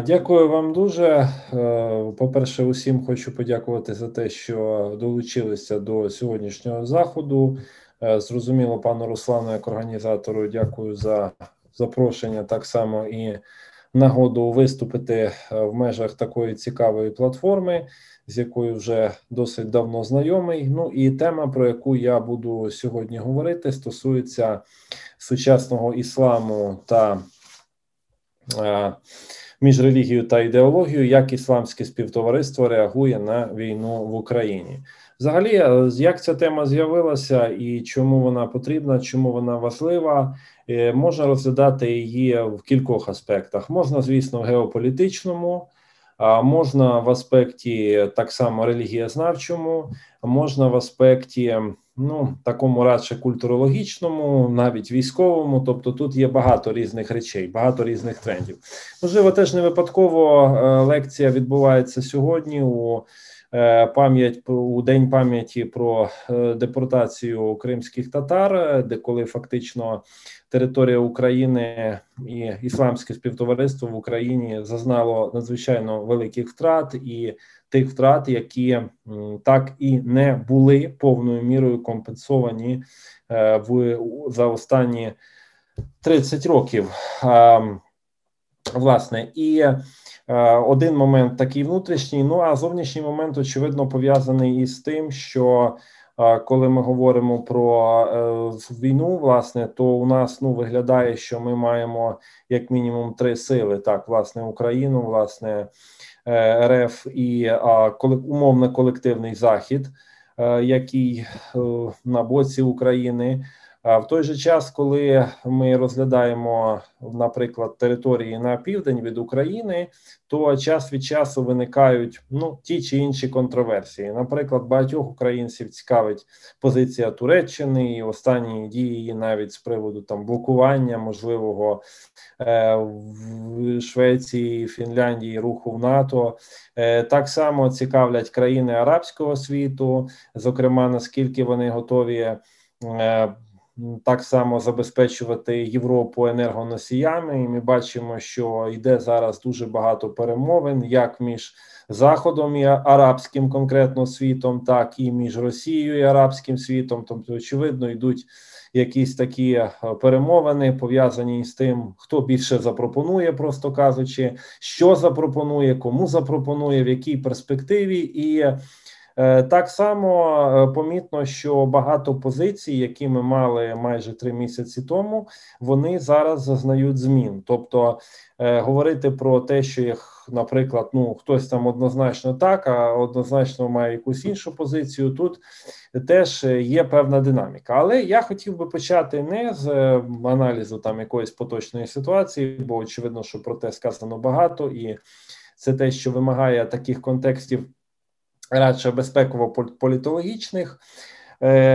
Дякую вам дуже. По-перше, усім хочу подякувати за те, що долучилися до сьогоднішнього заходу. Зрозуміло, пану Руслану, як організатору, дякую за запрошення, так само і нагоду виступити в межах такої цікавої платформи, з якою вже досить давно знайомий. Ну і тема, про яку я буду сьогодні говорити, стосується сучасного ісламу та між релігією та ідеологією, як ісламське співтовариство реагує на війну в Україні. Взагалі, як ця тема з'явилася і чому вона потрібна, чому вона важлива, можна розглядати її в кількох аспектах. Можна, звісно, в геополітичному, можна в аспекті так само релігієзнавчому, можна в аспекті такому радше культурологічному, навіть військовому. Тобто тут є багато різних речей, багато різних трендів. Можливо, теж не випадково лекція відбувається сьогодні у День пам'яті про депортацію кримських татар, де коли фактично територія України і ісламське співтовариство в Україні зазнало надзвичайно великих втрат, і тих втрат, які так і не були повною мірою компенсовані за останні 30 років. Власне, і один момент такий внутрішній, ну а зовнішній момент, очевидно, пов'язаний із тим, що коли ми говоримо про війну, власне, то у нас виглядає, що ми маємо як мінімум три сили, так, власне, Україну, власне, РФ і умовно колективний Захід, який на боці України. В той же час, коли ми розглядаємо, наприклад, території на південь від України, то час від часу виникають ті чи інші контроверсії. Наприклад, багатьох українців цікавить позиція Туреччини і останні дії навіть з приводу блокування можливого в Швеції, Фінляндії руху в НАТО. Так само цікавлять країни арабського світу, зокрема, наскільки вони готові так само забезпечувати Європу енергоносіями, і ми бачимо, що йде зараз дуже багато перемовин, як між Заходом і арабським конкретно світом, так і між Росією і арабським світом. Тобто, очевидно, йдуть якісь такі перемовини, пов'язані з тим, хто більше запропонує, просто кажучи, що запропонує, кому запропонує, в якій перспективі. І так само помітно, що багато позицій, які ми мали майже 3 місяці тому, вони зараз зазнають змін. Тобто говорити про те, що їх, наприклад, хтось там однозначно так, а однозначно має якусь іншу позицію, тут теж є певна динаміка. Але я хотів би почати не з аналізу якоїсь поточної ситуації, бо очевидно, що про те сказано багато, і це те, що вимагає таких контекстів радше безпеково-політологічних.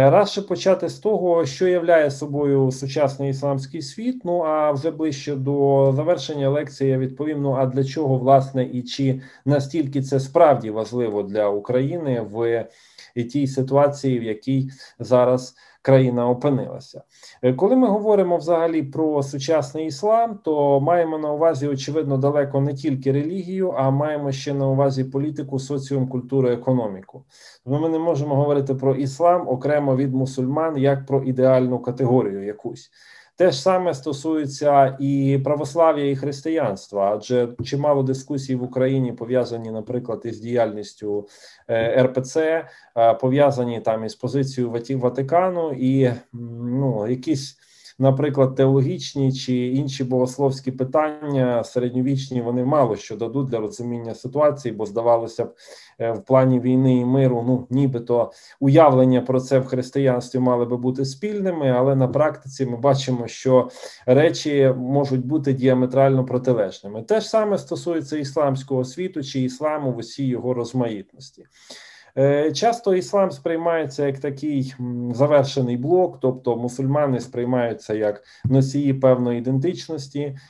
Радше почати з того, що являє собою сучасний ісламський світ. Ну а вже ближче до завершення лекції я відповім, а для чого, власне, і чи настільки це справді важливо для України в тій ситуації, в якій зараз країна опинилася. Коли ми говоримо взагалі про сучасний іслам, то маємо на увазі, очевидно, далеко не тільки релігію, а маємо ще на увазі політику, соціум, культуру, економіку. Ми не можемо говорити про іслам окремо від мусульман, як про ідеальну категорію якусь. Те ж саме стосується і православ'я, і християнства, адже чимало дискусій в Україні пов'язані, наприклад, із діяльністю РПЦ, пов'язані із позицією Ватикану, і якісь, наприклад, теологічні чи інші богословські питання середньовічні, вони мало що дадуть для розуміння ситуації, бо здавалося б, в плані війни і миру, нібито уявлення про це в християнстві мали би бути спільними, але на практиці ми бачимо, що речі можуть бути діаметрально протилежними. Те ж саме стосується ісламського світу чи ісламу в усій його розмаїтності. Часто іслам сприймається як такий завершений блок, тобто мусульмани сприймаються як носії певної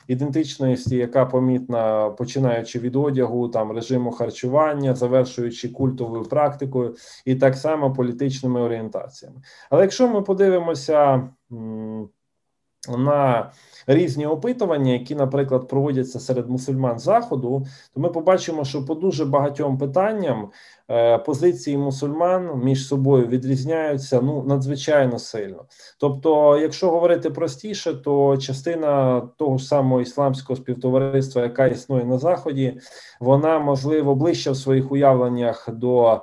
ідентичності, яка помітна, починаючи від одягу, режиму харчування, завершуючи культовою практикою і так само політичними орієнтаціями. Але якщо ми подивимося на різні опитування, які, наприклад, проводяться серед мусульман Заходу, то ми побачимо, що по дуже багатьом питанням позиції мусульман між собою відрізняються надзвичайно сильно. Тобто, якщо говорити простіше, то частина того ж самого ісламського співтовариства, яка існує на Заході, вона, можливо, ближче в своїх уявленнях до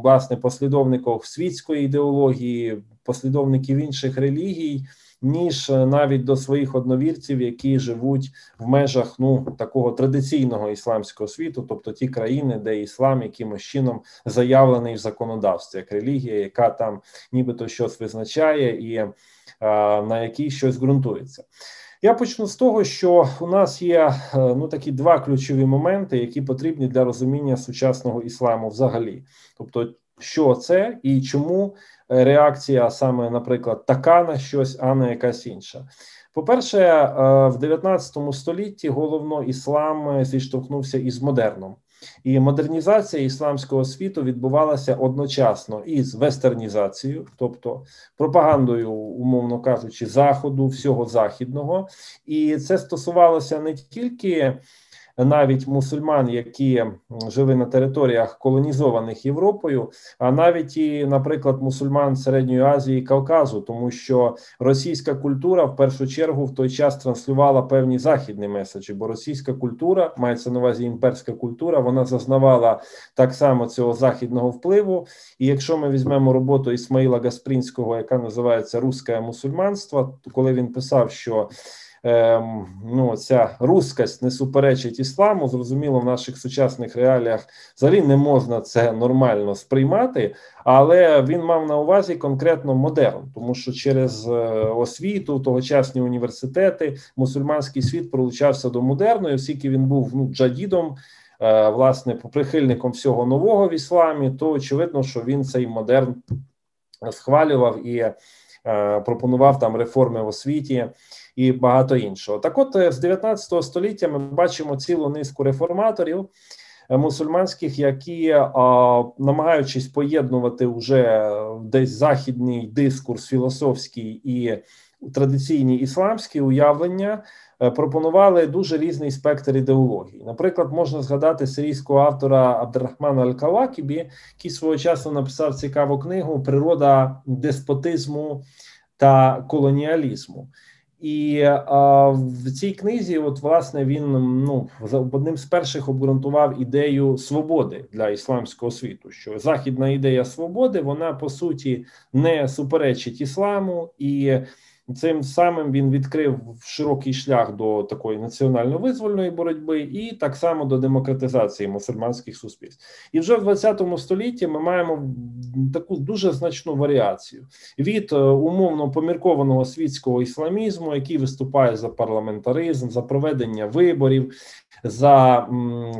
власне послідовників світської ідеології, послідовників інших релігій, ніж навіть до своїх одновірців, які живуть в межах такого традиційного ісламського світу, тобто ті країни, де іслам якимось чином заявлений в законодавстві, як релігія, яка там нібито щось визначає і на якій щось ґрунтується. Я почну з того, що у нас є такі два ключові моменти, які потрібні для розуміння сучасного ісламу взагалі. Тобто, що це і чому реакція саме, наприклад, така на щось, а не якась інша. По-перше, в 19 столітті головно іслам зіштовхнувся із модерном. І модернізація ісламського світу відбувалася одночасно із вестернізацією, тобто пропагандою, умовно кажучи, Заходу, всього західного. І це стосувалося не тільки навіть мусульман, які жили на територіях колонізованих Європою, а навіть і, наприклад, мусульман Середньої Азії і Кавказу, тому що російська культура в першу чергу в той час транслювала певні західні меседжі, бо російська культура, мається на увазі імперська культура, вона зазнавала так само цього західного впливу. І якщо ми візьмемо роботу Ісмаїла Гаспрінського, яка називається «Русське мусульманство», то коли він писав, що ця рускость не суперечить ісламу, зрозуміло, в наших сучасних реаліях взагалі не можна це нормально сприймати, але він мав на увазі конкретно модерн, тому що через освіту, тогочасні університети, мусульманський світ прилучався до модерну, і оскільки він був джадідом, власне, прихильником всього нового в ісламі, то очевидно, що він цей модерн схвалював і пропонував там реформи в освіті і багато іншого. Так от, з 19 століття ми бачимо цілу низку реформаторів мусульманських, які, намагаючись поєднувати вже десь західний дискурс філософський і традиційні ісламські уявлення, пропонували дуже різний спектр ідеологій. Наприклад, можна згадати сирійського автора Абдурахмана Аль-Кавакібі, який свого часу написав цікаву книгу «Природа деспотизму та колоніалізму». І в цій книзі, власне, він одним з перших обґрунтував ідею свободи для ісламського світу, що західна ідея свободи, вона, по суті, не суперечить ісламу, і цим самим він відкрив широкий шлях до такої національно-визвольної боротьби і так само до демократизації мусульманських суспільств. І вже в 20 столітті ми маємо таку дуже значну варіацію від умовно поміркованого світського ісламізму, який виступає за парламентаризм, за проведення виборів, за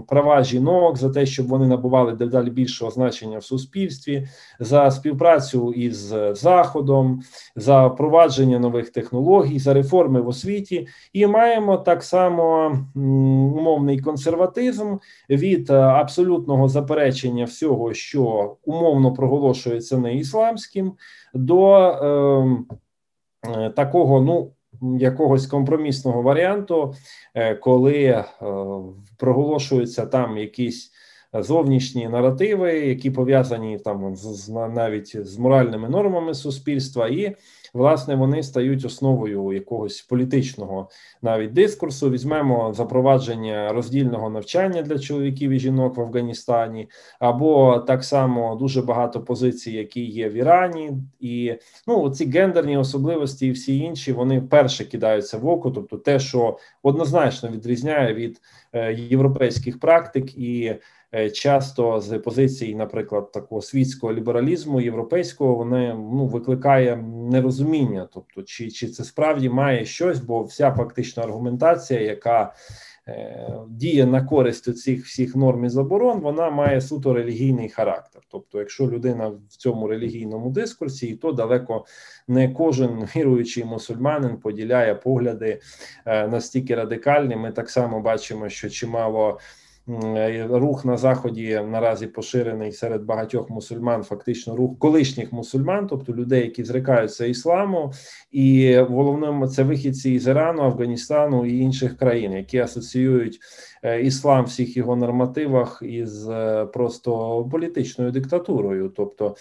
права жінок, за те, щоб вони набували дедалі більшого значення в суспільстві, за співпрацю із Заходом, за впровадження нових технологій, за реформи в освіті. І маємо так само умовний консерватизм від абсолютного заперечення всього, що умовно проголошується не ісламським, до такого, якогось компромісного варіанту, коли проголошуються там якісь зовнішні наративи, які пов'язані там навіть з моральними нормами суспільства, і власне вони стають основою якогось політичного навіть дискурсу. Візьмемо запровадження роздільного навчання для чоловіків і жінок в Афганістані, або так само дуже багато позицій, які є в Ірані, і ці гендерні особливості і всі інші, вони перше кидаються в око, тобто те, що однозначно відрізняє від європейських практик і часто з позицій, наприклад, такого світського лібералізму, європейського, вони викликає нерозуміння, тобто чи це справді має щось, бо вся фактична аргументація, яка діє на користь цих всіх норм і заборон, вона має суто релігійний характер. Тобто, якщо людина в цьому релігійному дискурсі, то далеко не кожен віруючий мусульманин поділяє погляди настільки радикальні. Ми так само бачимо, що чимало рух на Заході наразі поширений серед багатьох мусульман, фактично рух колишніх мусульман, тобто людей, які зрикаються ісламу, і головним це вихідці із Ірану, Афганістану і інших країн, які асоціюють іслам в всіх його нормативах із просто політичною диктатурою. Тобто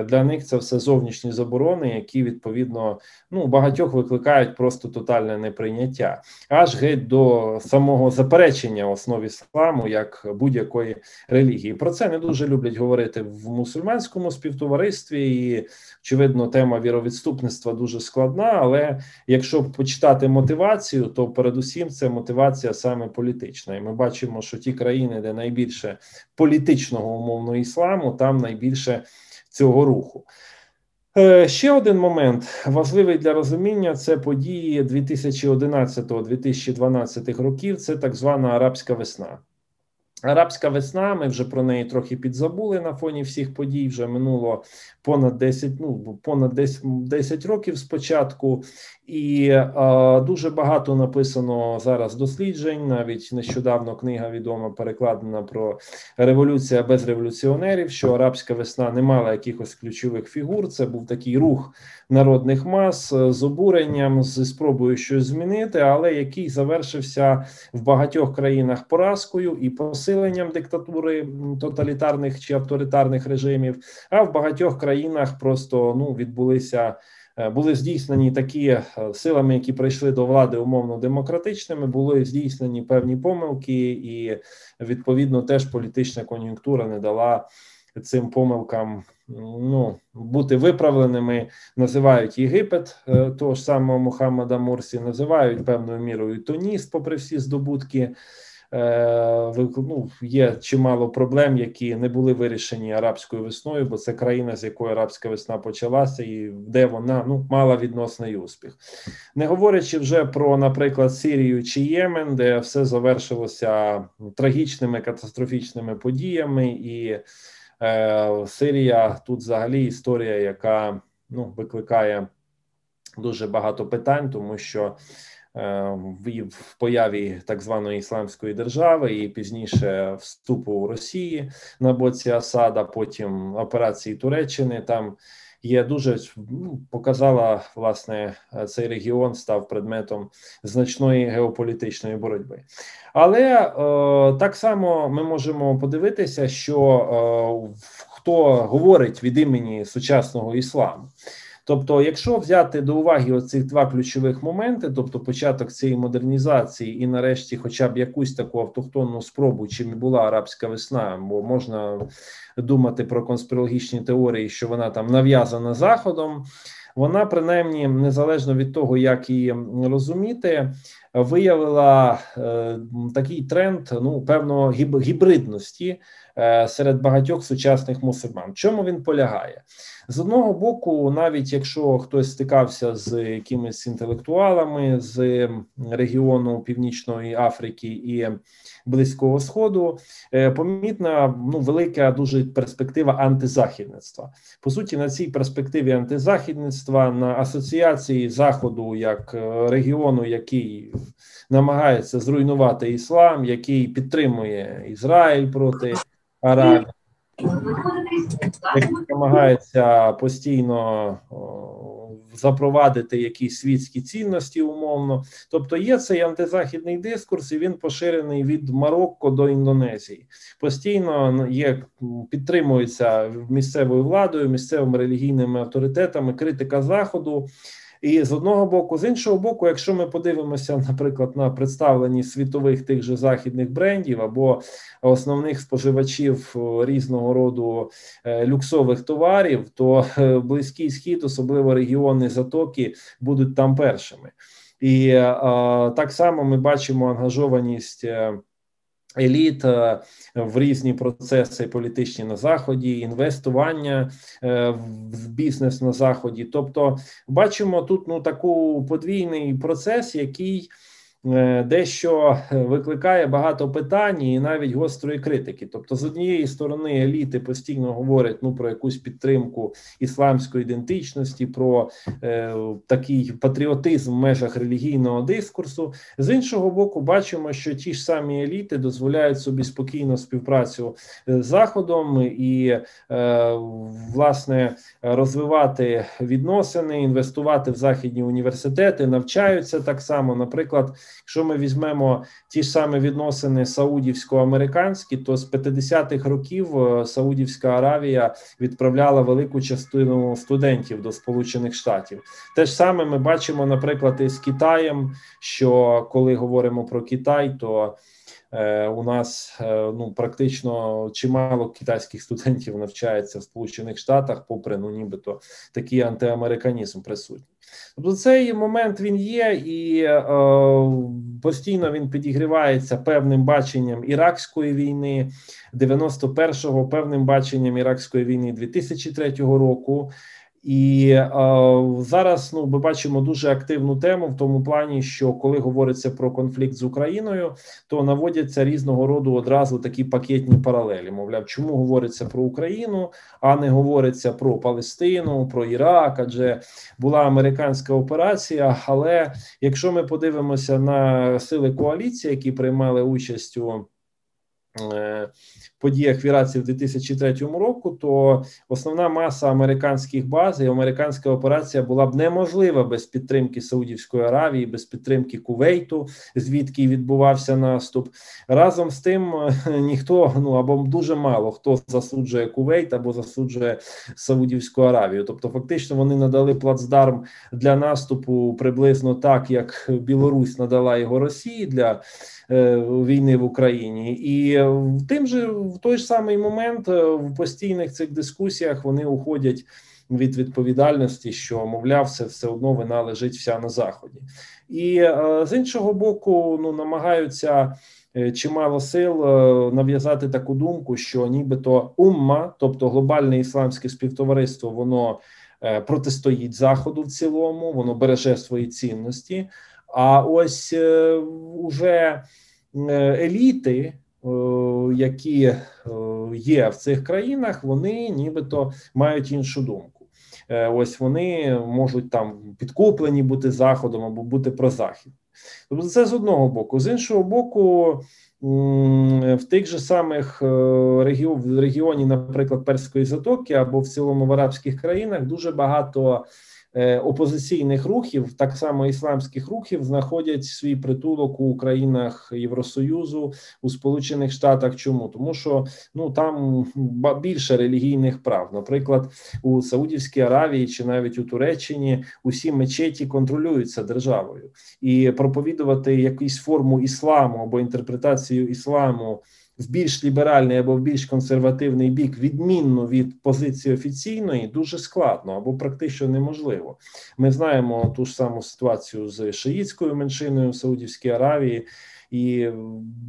для них це все зовнішні заборони, які відповідно багатьох викликають просто тотальне неприйняття, аж геть до самого заперечення основ ісламу як будь-якої релігії. Про це не дуже люблять говорити в мусульманському співтоваристві, і очевидно, тема віровідступництва дуже складна, але якщо почитати мотивацію, то передусім це мотивація саме політична. І ми бачимо, що ті країни, де найбільше політичного умовно ісламу, там найбільше цього руху. Ще один момент важливий для розуміння – це події 2011-2012 років, це так звана арабська весна. Арабська весна, ми вже про неї трохи підзабули на фоні всіх подій, вже минуло понад 10 років спочатку, і дуже багато написано зараз досліджень, навіть нещодавно книга відома перекладена про революція без революціонерів, що арабська весна не мала якихось ключових фігур, це був такий рух народних мас з обуренням, з спробою щось змінити, але який завершився в багатьох країнах поразкою і посиленням диктатури тоталітарних чи авторитарних режимів, а в багатьох країнах просто були здійснені такі силами, які прийшли до влади умовно демократичними, були здійснені певні помилки, і відповідно теж політична кон'юнктура не дала цим помилкам бути виправленими. Називають Єгипет того ж самого Мухаммада Мурсі, називають певною мірою Туніс, попри всі здобутки. Є чимало проблем, які не були вирішені арабською весною, бо це країна, з якої арабська весна почалася і де вона мала відносний успіх. Не говорячи вже про, наприклад, Сирію чи Ємен, де все завершилося трагічними, катастрофічними подіями, і Сирія тут взагалі історія, яка викликає дуже багато питань, тому що в появі так званої ісламської держави і пізніше вступу Росії на боці Асада, потім операції Туреччини, там є дуже, показала, власне, цей регіон став предметом значної геополітичної боротьби. Але так само ми можемо подивитися, що хто говорить від імені сучасного ісламу. Тобто, якщо взяти до уваги оцих два ключових моменти, тобто початок цієї модернізації і нарешті хоча б якусь таку автохтонну спробу, чим і була арабська весна, бо можна думати про конспірологічні теорії, що вона там нав'язана Заходом, вона принаймні, незалежно від того, як її розуміти, виявила такий тренд певного гібридності серед багатьох сучасних мусульман. В чому він полягає? З одного боку, навіть якщо хтось стикався з якимись інтелектуалами з регіону Північної Африки і Близького Сходу, помітна велика дуже перспектива антизахідництва. По суті, на цій перспективі антизахідництва, на асоціації Заходу як регіону, який намагається зруйнувати іслам, який підтримує Ізраїль проти Аравії, який намагається постійно запровадити якісь світські цінності умовно. Тобто є цей антизахідний дискурс, і він поширений від Марокко до Індонезії. Постійно підтримується місцевою владою, місцевими релігійними авторитетами критика Заходу. І з одного боку, з іншого боку, якщо ми подивимося, наприклад, на представленість світових тих же західних брендів або основних споживачів різного роду люксових товарів, то Близький Схід, особливо регіони Затоки, будуть там першими. І так само ми бачимо ангажованість еліт в різні процеси політичні на Заході, інвестування в бізнес на Заході. Тобто бачимо тут такий подвійний процес, який дещо викликає багато питань і навіть гострої критики. Тобто, з однієї сторони, еліти постійно говорять про якусь підтримку ісламської ідентичності, про такий патріотизм в межах релігійного дискурсу. З іншого боку, бачимо, що ті ж самі еліти дозволяють собі спокійно співпрацю з Заходом і, власне, розвивати відносини, інвестувати в західні університети, навчаються так само. Наприклад, якщо ми візьмемо ті ж самі відносини саудівсько-американські, то з 50-х років Саудівська Аравія відправляла велику частину студентів до Сполучених Штатів. Те ж саме ми бачимо, наприклад, із Китаєм, що коли говоримо про Китай, то у нас практично чимало китайських студентів навчається в Сполучених Штатах, попри нібито такий антиамериканізм присутній. Тобто цей момент він є, і постійно він підігрівається певним баченням іракської війни 91-го, певним баченням іракської війни 2003 року. І зараз ми бачимо дуже активну тему в тому плані, що коли говориться про конфлікт з Україною, то наводяться різного роду одразу такі пакетні паралелі. Мовляв, чому говориться про Україну, а не говориться про Палестину, про Ірак, адже була американська операція. Але якщо ми подивимося на сили коаліції, які приймали участь у подіях в Іраці в 2003 року, то основна маса американських баз і американська операція була б неможлива без підтримки Саудівської Аравії, без підтримки Кувейту, звідки відбувався наступ. Разом з тим ніхто, або дуже мало хто засуджує Кувейт або засуджує Саудівську Аравію. Тобто фактично вони надали плацдарм для наступу приблизно так, як Білорусь надала його Росії для війни в Україні. І в той ж самий момент в постійних цих дискусіях вони уходять від відповідальності, що, мовляв, все одно вина лежить вся на Заході. І з іншого боку, намагаються чимало сил нав'язати таку думку, що нібито умма, тобто глобальне ісламське співтовариство, воно протистоїть Заходу в цілому, воно береже свої цінності. А ось уже еліти, які є в цих країнах, вони нібито мають іншу думку. Ось вони можуть там підкуплені бути Заходом або бути прозахідними. Тобто це з одного боку. З іншого боку, в тих же самих регіоні, наприклад, Перської затоки або в цілому в арабських країнах дуже багато опозиційних рухів, так само ісламських рухів, знаходять свій притулок у країнах Євросоюзу, у Сполучених Штатах. Чому? Тому що там більше релігійних прав. Наприклад, у Саудівській Аравії чи навіть у Туреччині усі мечеті контролюються державою. І проповідувати якусь форму ісламу або інтерпретацію ісламу в більш ліберальний або в більш консервативний бік, відмінно від позиції офіційної, дуже складно або практично неможливо. Ми знаємо ту ж саму ситуацію з шиїтською меншиною в Саудівській Аравії, і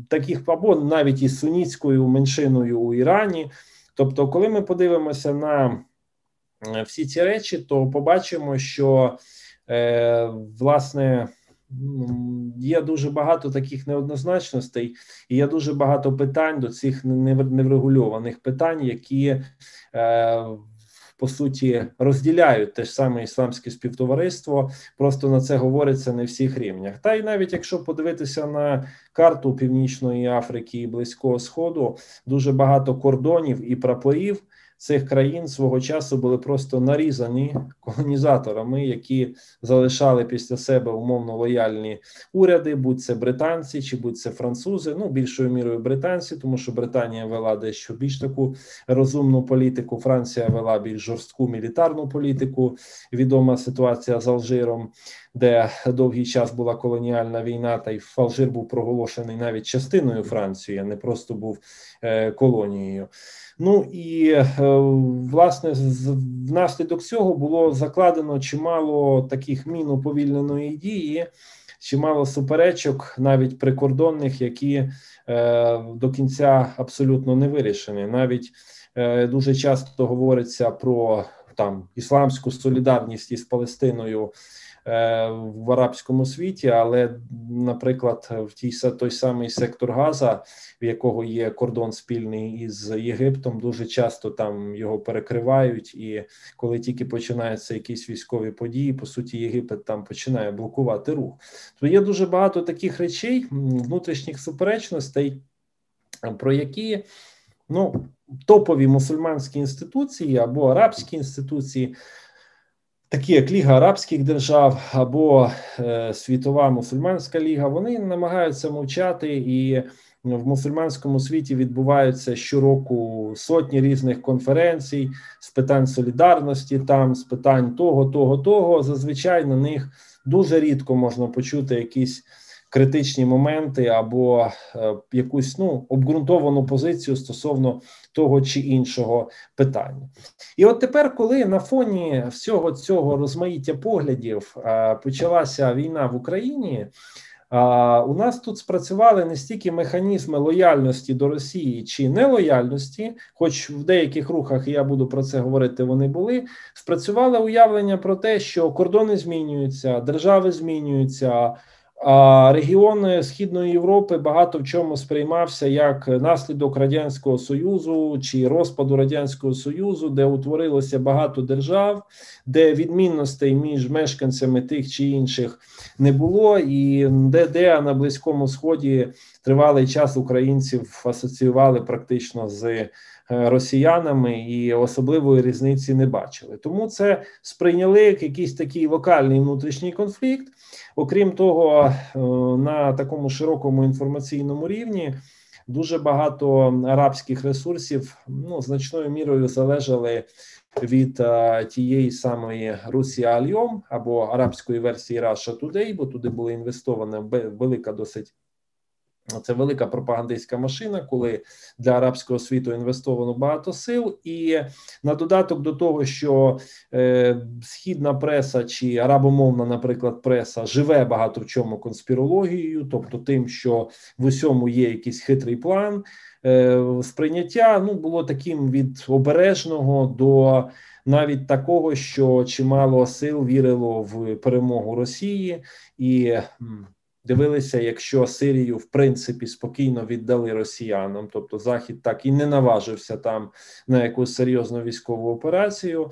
таких або навіть із сунітською меншиною у Ірані. Тобто, коли ми подивимося на всі ці речі, то побачимо, що власне є дуже багато таких неоднозначностей, і є дуже багато питань до цих неврегульованих питань, які по суті розділяють те ж саме ісламське співтовариство. Просто на це говориться не всіх рівнях. Та й навіть якщо подивитися на карту Північної Африки і Близького Сходу, дуже багато кордонів і прапорів цих країн свого часу були просто нарізані колонізаторами, які залишали після себе умовно лояльні уряди, будь це британці чи будь це французи, більшою мірою британці, тому що Британія вела дещо більш таку розумну політику, Франція вела більш жорстку мілітарну політику, відома ситуація з Алжиром, де довгий час була колоніальна війна, та й Алжир був проголошений навіть частиною Франції, а не просто був колонією. І, власне, внаслідок цього було закладено чимало таких мін уповільненої дії, чимало суперечок, навіть прикордонних, які до кінця абсолютно не вирішені. Навіть дуже часто говориться про ісламську солідарність із Палестиною в арабському світі, але, наприклад, той самий сектор Газа, в якого є кордон спільний із Єгиптом, дуже часто там його перекривають, і коли тільки починаються якісь військові події, по суті, Єгипет там починає блокувати рух. То є дуже багато таких речей, внутрішніх суперечностей, про які, ну, топові мусульманські інституції або арабські інституції, такі як Ліга Арабських Держав або Світова мусульманська ліга, вони намагаються мовчати, і в мусульманському світі відбуваються щороку сотні різних конференцій з питань солідарності, там з питань того. Зазвичай на них дуже рідко можна почути якісь критичні моменти або якусь обґрунтовану позицію стосовно того чи іншого питання. І от тепер, коли на фоні всього цього розмаїття поглядів почалася війна в Україні, у нас тут спрацювали не стільки механізми лояльності до Росії чи нелояльності, хоч в деяких рухах, і я буду про це говорити, вони були, спрацювали уявлення про те, що кордони змінюються, держави змінюються, а регіон Східної Європи багато в чому сприймався як наслідок Радянського Союзу чи розпаду Радянського Союзу, де утворилося багато держав, де відмінностей між мешканцями тих чи інших не було, і де на Близькому Сході тривалий час українців асоціювали практично з росіянами і особливої різниці не бачили. Тому це сприйняли як якийсь такий локальний внутрішній конфлікт. Окрім того, на такому широкому інформаційному рівні дуже багато арабських ресурсів значною мірою залежали від тієї самої Русія Альйом або арабської версії Russia Today, бо туди була інвестована велика досить. Це велика пропагандистська машина, коли для арабського світу інвестовано багато сил. І на додаток до того, що східна преса чи арабомовна, наприклад, преса живе багато в чому конспірологією, тобто тим, що в усьому є якийсь хитрий план, сприйняття було таким від обережного до навіть такого, що чимало сил вірило в перемогу Росії і дивилися, якщо Сирію, в принципі, спокійно віддали росіянам, тобто Захід так і не наважився там на якусь серйозну військову операцію,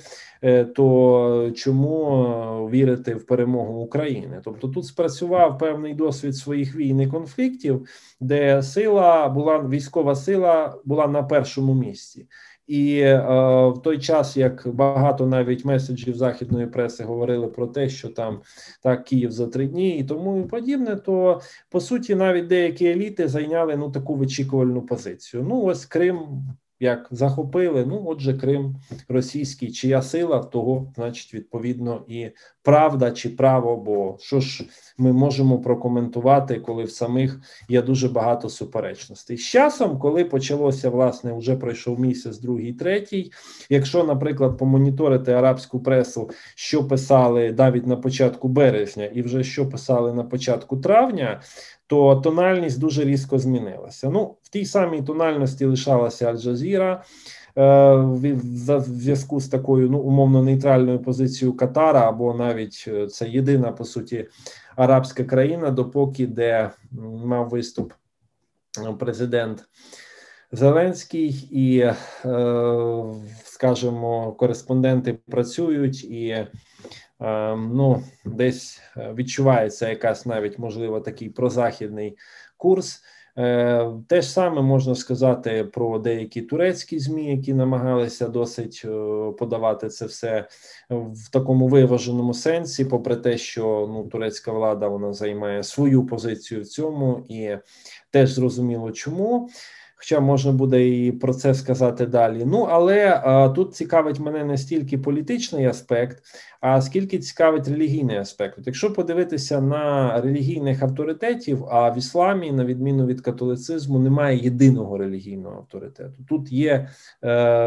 то чому вірити в перемогу України? Тобто тут спрацював певний досвід своїх війн і конфліктів, де військова сила була на першому місці. І в той час, як багато навіть меседжів західної преси говорили про те, що там Київ за 3 дні і тому подібне, то по суті навіть деякі еліти зайняли таку вичікувальну позицію. Ось Крим як захопили, отже, Крим російський, чия сила, того, значить, відповідно, і правда чи право, бо що ж ми можемо прокоментувати, коли в самих є дуже багато суперечностей. З часом, коли почалося, власне, вже пройшов місяць, другий, третій, якщо, наприклад, помоніторити арабську пресу, що писали навіть на початку березня і вже що писали на початку травня, то тональність дуже різко змінилася. В тій самій тональності лишалася Аль-Джазіра, в зв'язку з такою умовно нейтральною позицією Катара, або навіть це єдина, по суті, арабська країна, допоки де мав виступ президент Зеленський і, скажімо, кореспонденти працюють і десь відчувається якась навіть, можливо, такий прозахідний курс. Те ж саме можна сказати про деякі турецькі ЗМІ, які намагалися досить подавати це все в такому виваженому сенсі, попри те, що турецька влада, вона займає свою позицію в цьому, і теж зрозуміло чому. Хоча можна буде і про це сказати далі. Але тут цікавить мене не стільки політичний аспект, а скільки цікавить релігійний аспект. Якщо подивитися на релігійних авторитетів, а в ісламі, на відміну від католицизму, немає єдиного релігійного авторитету. Тут є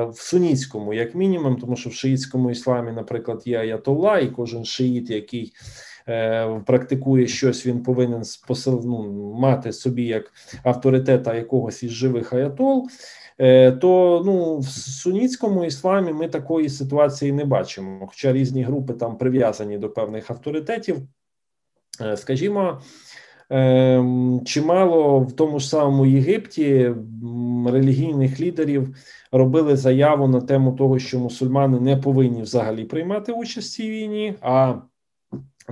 в сунітському, як мінімум, тому що в шиїтському ісламі, наприклад, є аятолла, і кожен шиїт, який практикує щось, він повинен мати собі як авторитета якогось із живих аятол. то ну, в сунітському ісламі ми такої ситуації не бачимо. Хоча різні групи там прив'язані до певних авторитетів. Скажімо, чимало в тому ж самому Єгипті релігійних лідерів робили заяву на тему того, що мусульмани не повинні взагалі приймати участь в цій війні, а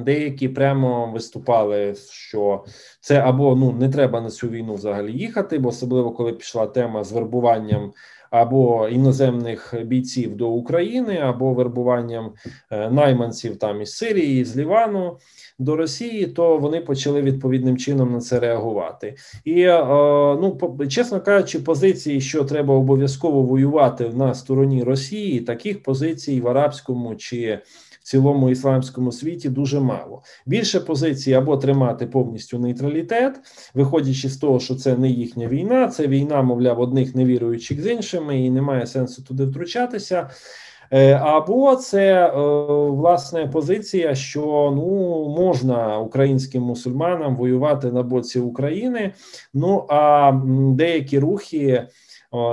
деякі прямо виступали, що це або ну не треба на цю війну взагалі їхати, бо особливо коли пішла тема з вербуванням або іноземних бійців до України, або вербуванням найманців там із Сирії, з Лівану до Росії, то вони почали відповідним чином на це реагувати. І, ну, чесно кажучи, позиції, що треба обов'язково воювати на стороні Росії, таких позицій в арабському чи в цілому ісламському світі дуже мало. Більше позицій або тримати повністю нейтралітет, виходячи з того, що це не їхня війна, це війна, мовляв, одних невіруючих з іншими, і немає сенсу туди втручатися. Або це, власне, позиція, що ну, можна українським мусульманам воювати на боці України, ну, а деякі рухи,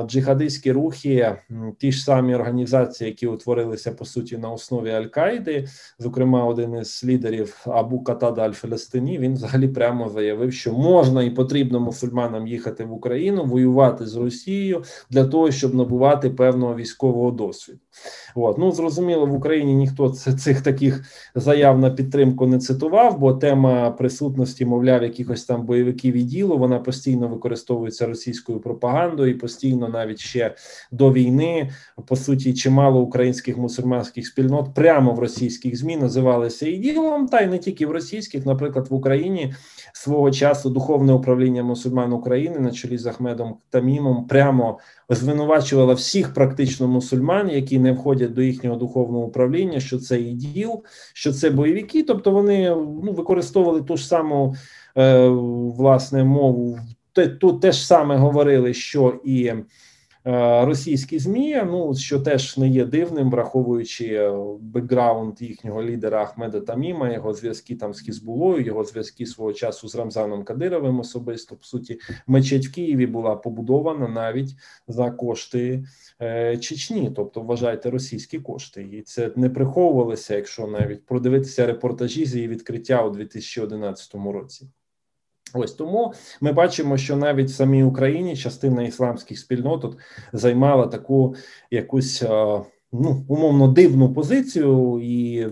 джихадистські рухи, ті ж самі організації, які утворилися, по суті, на основі Аль-Каїди, зокрема, один із лідерів Абу Катада Аль-Фалестині, він взагалі прямо заявив, що можна і потрібно мусульманам їхати в Україну, воювати з Росією для того, щоб набувати певного військового досвіду. От. Ну, зрозуміло, в Україні ніхто цих таких заяв на підтримку не цитував, бо тема присутності, мовляв, якихось там бойовиків і ділу, вона постійно використовується російською пропагандою і постійно навіть ще до війни, по суті, чимало українських мусульманських спільнот прямо в російських ЗМІ називалися іділом, та й не тільки в російських, наприклад, в Україні свого часу Духовне управління мусульман України на чолі з Ахмедом Тамімом прямо звинувачувала всіх практично мусульман, які не входять до їхнього духовного управління, що це іділ, що це бойовики, тобто вони ну, використовували ту ж саму власне мову, тут теж саме говорили, що і російські ЗМІ, ну, що теж не є дивним, враховуючи бекграунд їхнього лідера Ахмеда Таміма, його зв'язки там з Хізбуллою, його зв'язки свого часу з Рамзаном Кадировим особисто. По суті, мечеть в Києві була побудована навіть за кошти Чечні, тобто, вважайте, російські кошти. І це не приховувалося, якщо навіть продивитися репортажі з її відкриття у 2011 році. Ось тому ми бачимо, що навіть в самій Україні частина ісламських спільнот от займала таку якусь ну, умовно дивну позицію, і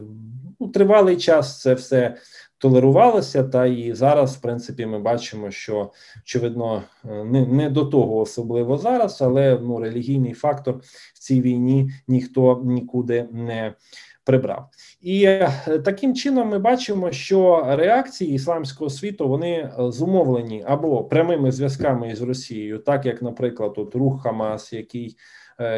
ну, тривалий час це все толерувалося, та і зараз, в принципі, ми бачимо, що, очевидно, не до того особливо зараз, але ну, релігійний фактор в цій війні ніхто нікуди не прибрав. І таким чином ми бачимо, що реакції ісламського світу, вони зумовлені або прямими зв'язками із Росією, так як, наприклад, от рух Хамас, який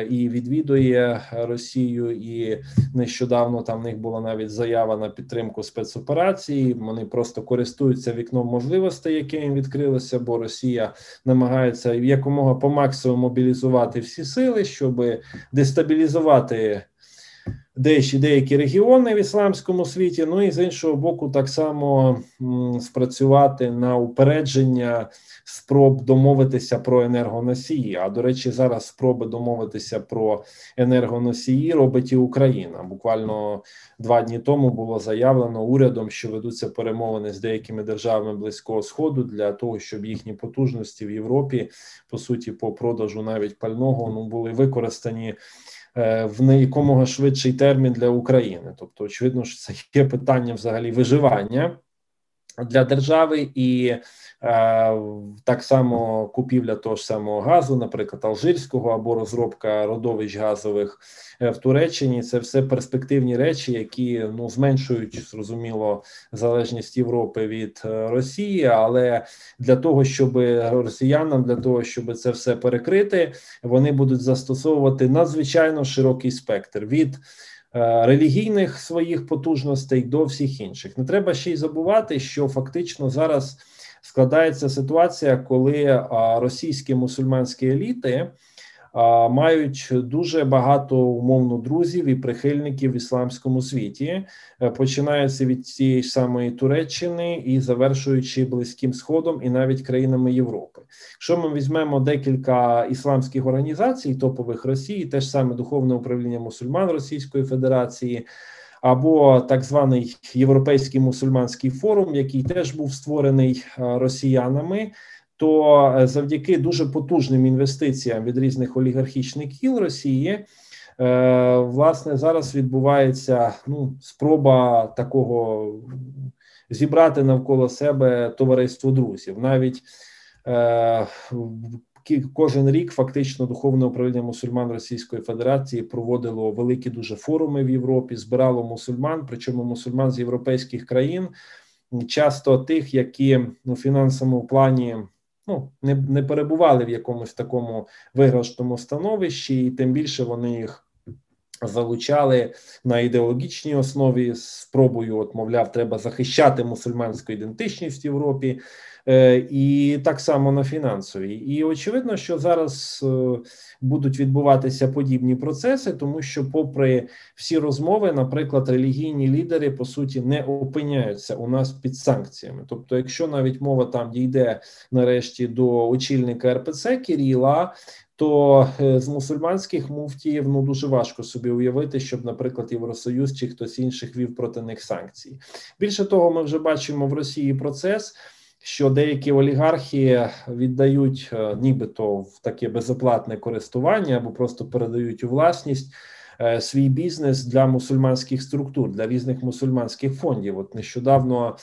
і відвідує Росію, і нещодавно там в них була навіть заява на підтримку спецоперації, вони просто користуються вікном можливостей, яке їм відкрилося, бо Росія намагається якомога по максимуму мобілізувати всі сили, щоб дестабілізувати деякі регіони в ісламському світі, ну і з іншого боку так само спрацювати на упередження спроб домовитися про енергоносії. А, до речі, зараз спроби домовитися про енергоносії робить і Україна. Буквально 2 дні тому було заявлено урядом, що ведуться перемовини з деякими державами Близького Сходу для того, щоб їхні потужності в Європі, по суті, по продажу навіть пального, ну, були використані в якомога швидший термін для України. Тобто, очевидно, що це є питання взагалі виживання для держави, і так само купівля того ж самого газу, наприклад, алжирського, або розробка родовищ газових в Туреччині. Це все перспективні речі, які ну, зменшують, зрозуміло, залежність Європи від Росії, але для того, щоб росіянам, для того, щоб це все перекрити, вони будуть застосовувати надзвичайно широкий спектр від релігійних своїх потужностей до всіх інших. Не треба ще й забувати, що фактично зараз складається ситуація, коли російські мусульманські еліти мають дуже багато умовно друзів і прихильників в ісламському світі, починаючи від цієї ж самої Туреччини і завершуючи Близьким Сходом і навіть країнами Європи. Якщо ми візьмемо декілька ісламських організацій, топових Росії, те ж саме Духовне управління мусульман Російської Федерації, або так званий Європейський мусульманський форум, який теж був створений росіянами, то завдяки дуже потужним інвестиціям від різних олігархічних кіл Росії, власне, зараз відбувається спроба такого зібрати навколо себе товариство друзів. Навіть кожен рік фактично Духовне управління мусульман Російської Федерації проводило великі дуже форуми в Європі, збирало мусульман, причому мусульман з європейських країн, часто тих, які у фінансовому плані не перебували в якомусь такому виграшному становищі, і тим більше вони їх залучали на ідеологічній основі з спробою, мовляв, треба захищати мусульманську ідентичність в Європі, і так само на фінансовій. І очевидно, що зараз будуть відбуватися подібні процеси, тому що попри всі розмови, наприклад, релігійні лідери, по суті, не опиняються у нас під санкціями. Тобто, якщо навіть мова там дійде нарешті до очільника РПЦ Кіріла, то з мусульманських муфтіїв дуже важко собі уявити, щоб, наприклад, Євросоюз чи хтось інших вів проти них санкції. Більше того, ми вже бачимо в Росії процес, що деякі олігархи віддають нібито в таке безоплатне користування або просто передають у власність свій бізнес для мусульманських структур, для різних мусульманських фондів. От нещодавно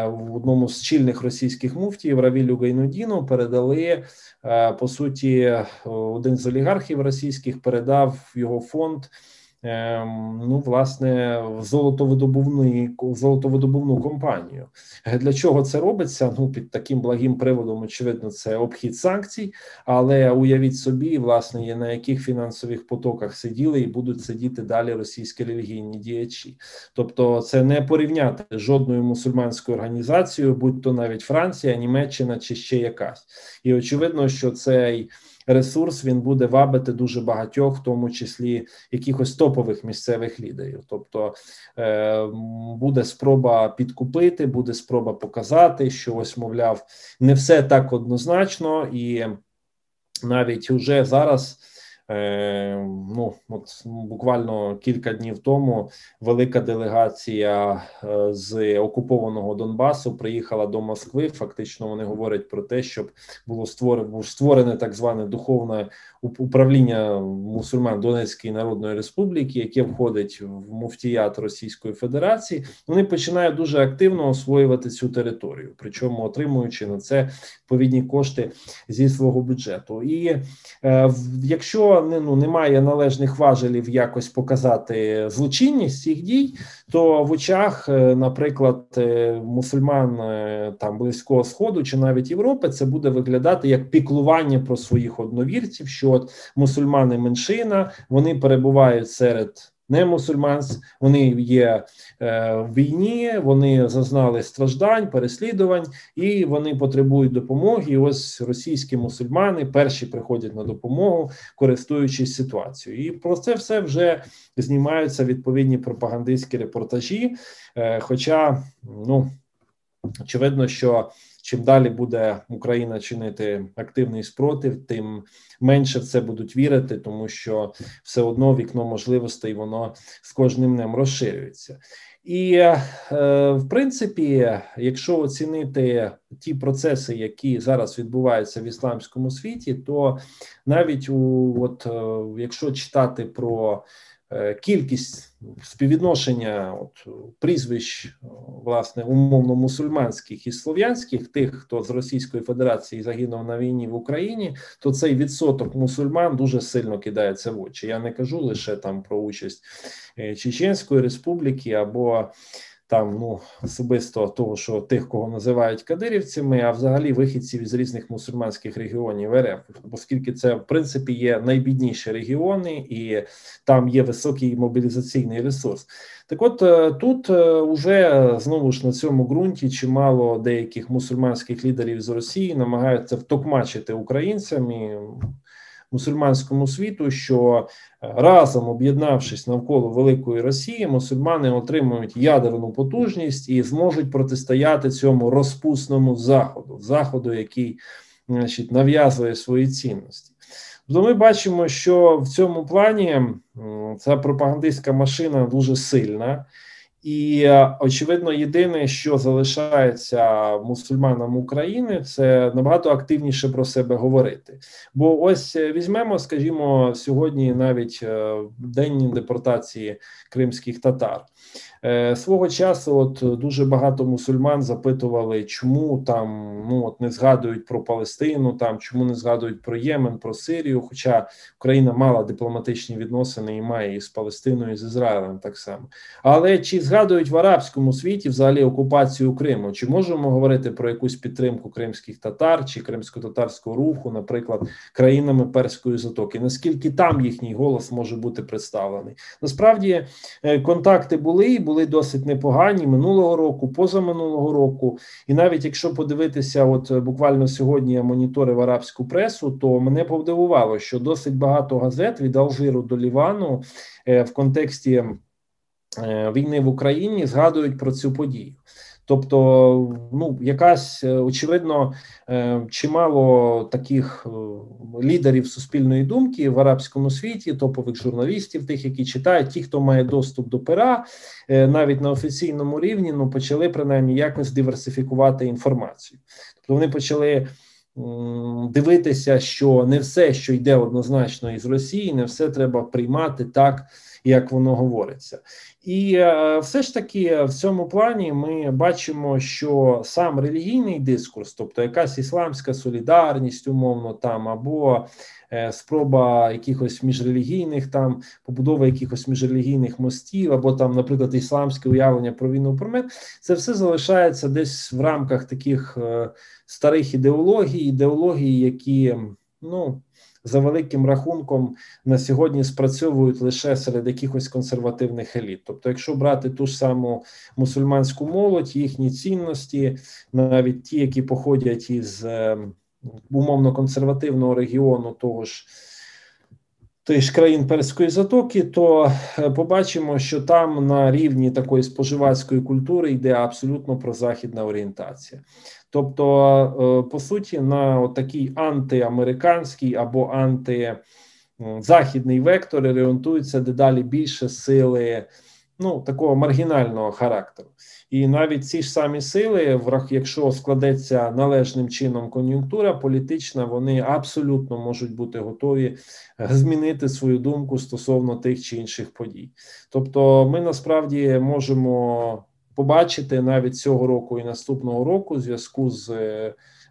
в одному з чільних російських муфтіїв Равілю Гайнудіну передали, по суті, один з олігархів російських передав його фонд, власне, золотовидобувну компанію. Для чого це робиться? Під таким благим приводом, очевидно, це обхід санкцій, але уявіть собі, власне, на яких фінансових потоках сиділи і будуть сидіти далі російські релігійні діячі. Тобто це не порівняти з жодною мусульманською організацією, будь то навіть Франція, Німеччина чи ще якась. І очевидно, що цей ресурс, він буде вабити дуже багатьох, в тому числі якихось топових місцевих лідерів. Тобто буде спроба підкупити, буде спроба показати, що ось, мовляв, не все так однозначно, і навіть уже зараз, буквально кілька днів тому велика делегація з окупованого Донбасу приїхала до Москви. Фактично вони говорять про те, щоб був створене так зване духовне управління мусульман Донецької Народної Республіки, яке входить в муфтіят Російської Федерації. Вони починають дуже активно освоювати цю територію, причому отримуючи на це відповідні кошти зі свого бюджету. І якщо немає належних важелів якось показати злочинність цих дій, то в очах, наприклад, мусульман там Близького Сходу чи навіть Європи це буде виглядати як піклування про своїх одновірців, що от мусульмани меншина, вони перебувають серед немусульманств, вони є в війні, вони зазнали страждань, переслідувань, і вони потребують допомоги. І ось російські мусульмани перші приходять на допомогу, користуючись ситуацією. І про це все вже знімаються відповідні пропагандистські репортажі, хоча, очевидно, що чим далі буде Україна чинити активний спротив, тим менше в це будуть вірити, тому що все одно вікно можливостей, воно з кожним днем розширюється. І, в принципі, якщо оцінити ті процеси, які зараз відбуваються в ісламському світі, то навіть якщо читати про кількість співвідношення прізвищ, власне, умовно мусульманських і слов'янських, тих, хто з Російської Федерації загинув на війні в Україні, то цей відсоток мусульман дуже сильно кидається в очі. Я не кажу лише там про участь Чеченської Республіки або там, особисто того, що тих, кого називають кадирівцями, а взагалі вихідців із різних мусульманських регіонів РФ, оскільки це, в принципі, є найбідніші регіони і там є високий мобілізаційний ресурс. Так от, тут уже, знову ж, на цьому ґрунті чимало деяких мусульманських лідерів з Росії намагаються втокмачити українцям і мусульманському світу, що разом об'єднавшись навколо великої Росії, мусульмани отримують ядерну потужність і зможуть протистояти цьому розпусному заходу, який, значить, нав'язує свої цінності. Тобто ми бачимо, що в цьому плані ця пропагандистська машина дуже сильна. І, очевидно, єдине, що залишається мусульманам України, це набагато активніше про себе говорити. Бо ось візьмемо, скажімо, сьогодні навіть день депортації кримських татар. Свого часу от дуже багато мусульман запитували, чому там не згадують про Палестину, там чому не згадують про Ємен, про Сирію, хоча Україна мала дипломатичні відносини і має і з Палестиною, і з Ізраїлем так само. Але чи згадують в арабському світі взагалі окупацію Криму? Чи можемо говорити про якусь підтримку кримських татар чи кримсько-татарського руху, наприклад, країнами Перської затоки? Наскільки там їхній голос може бути представлений? Насправді контакти були досить непогані минулого року, позаминулого року. І навіть якщо подивитися, от буквально сьогодні я моніторив арабську пресу, то мене подивувало, що досить багато газет від Алжиру до Лівану в контексті війни в Україні згадують про цю подію. Тобто, якась, очевидно, чимало таких лідерів суспільної думки в арабському світі, топових журналістів, тих, які читають, ті, хто має доступ до пера, навіть на офіційному рівні, почали, принаймні, якось диверсифікувати інформацію. Тобто вони почали дивитися, що не все, що йде однозначно із Росії, не все треба приймати так, як воно говориться. І все ж таки в цьому плані ми бачимо, що сам релігійний дискурс, тобто якась ісламська солідарність, умовно, там, або спроба якихось міжрелігійних там, побудови якихось міжрелігійних мостів, або там, наприклад, ісламське уявлення про війну, про мир, це все залишається десь в рамках таких старих ідеологій, які, за великим рахунком, на сьогодні спрацьовують лише серед якихось консервативних еліт. Тобто, якщо брати ту ж саму мусульманську молодь, їхні цінності, навіть ті, які походять із умовно-консервативного регіону тих ж країн Перської затоки, то побачимо, що там на рівні такої споживацької культури йде абсолютно прозахідна орієнтація. Тобто, по суті, на такий антиамериканський або антизахідний вектор орієнтуються дедалі більше сили такого маргінального характеру. І навіть ці ж самі сили, якщо складеться належним чином кон'юнктура політична, вони абсолютно можуть бути готові змінити свою думку стосовно тих чи інших подій. Тобто ми насправді можемо побачити навіть цього року і наступного року в зв'язку з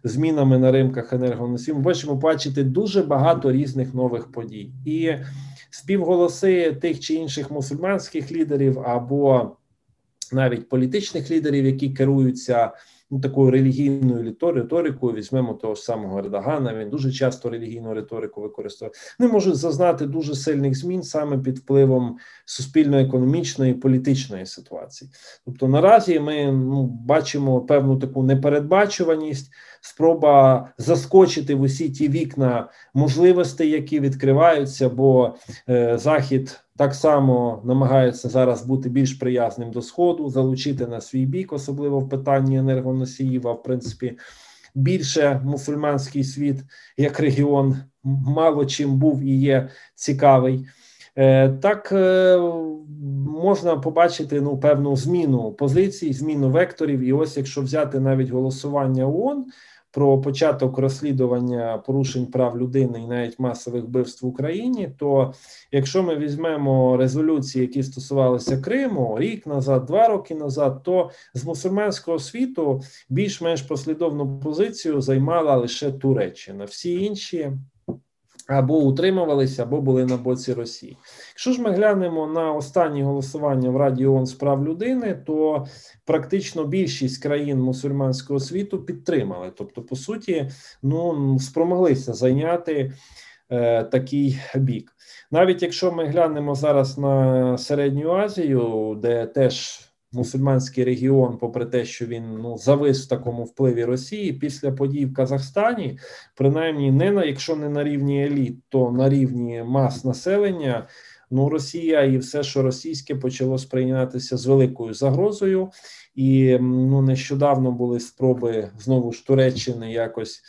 змінами на ринках енергоносіїв, ми можемо бачити дуже багато різних нових подій. І співголоси тих чи інших мусульманських лідерів або навіть політичних лідерів, які керуються такою релігійною риторикою, візьмемо того ж самого Ердогана, він дуже часто релігійну риторику використовує, вони можуть зазнати дуже сильних змін саме під впливом суспільно-економічної і політичної ситуації. Тобто наразі ми бачимо певну таку непередбачуваність, спроба заскочити в усі ті вікна можливостей, які відкриваються, бо Захід так само намагається зараз бути більш приязним до Сходу, залучити на свій бік, особливо в питанні енергоносіїв, а в принципі більше мусульманський світ як регіон мало чим був і є цікавий. Так можна побачити певну зміну позицій, зміну векторів. І ось якщо взяти навіть голосування ООН про початок розслідування порушень прав людини і навіть масових вбивств в Україні, то якщо ми візьмемо резолюції, які стосувалися Криму рік назад, 2 роки назад, то з мусульманського світу більш-менш послідовну позицію займала лише Туреччина. Всі інші або утримувалися, або були на боці Росії. Якщо ж ми глянемо на останні голосування в Раді ООН з прав людини, то практично більшість країн мусульманського світу підтримали. Тобто, по суті, спромоглися зайняти такий бік. Навіть якщо ми глянемо зараз на Середню Азію, де теж мусульманський регіон, попри те, що він завис в такому впливі Росії, після подій в Казахстані, принаймні якщо не на рівні еліт, то на рівні мас населення, Росія і все, що російське, почало сприйматися з великою загрозою. І нещодавно були спроби знову ж Туреччини якось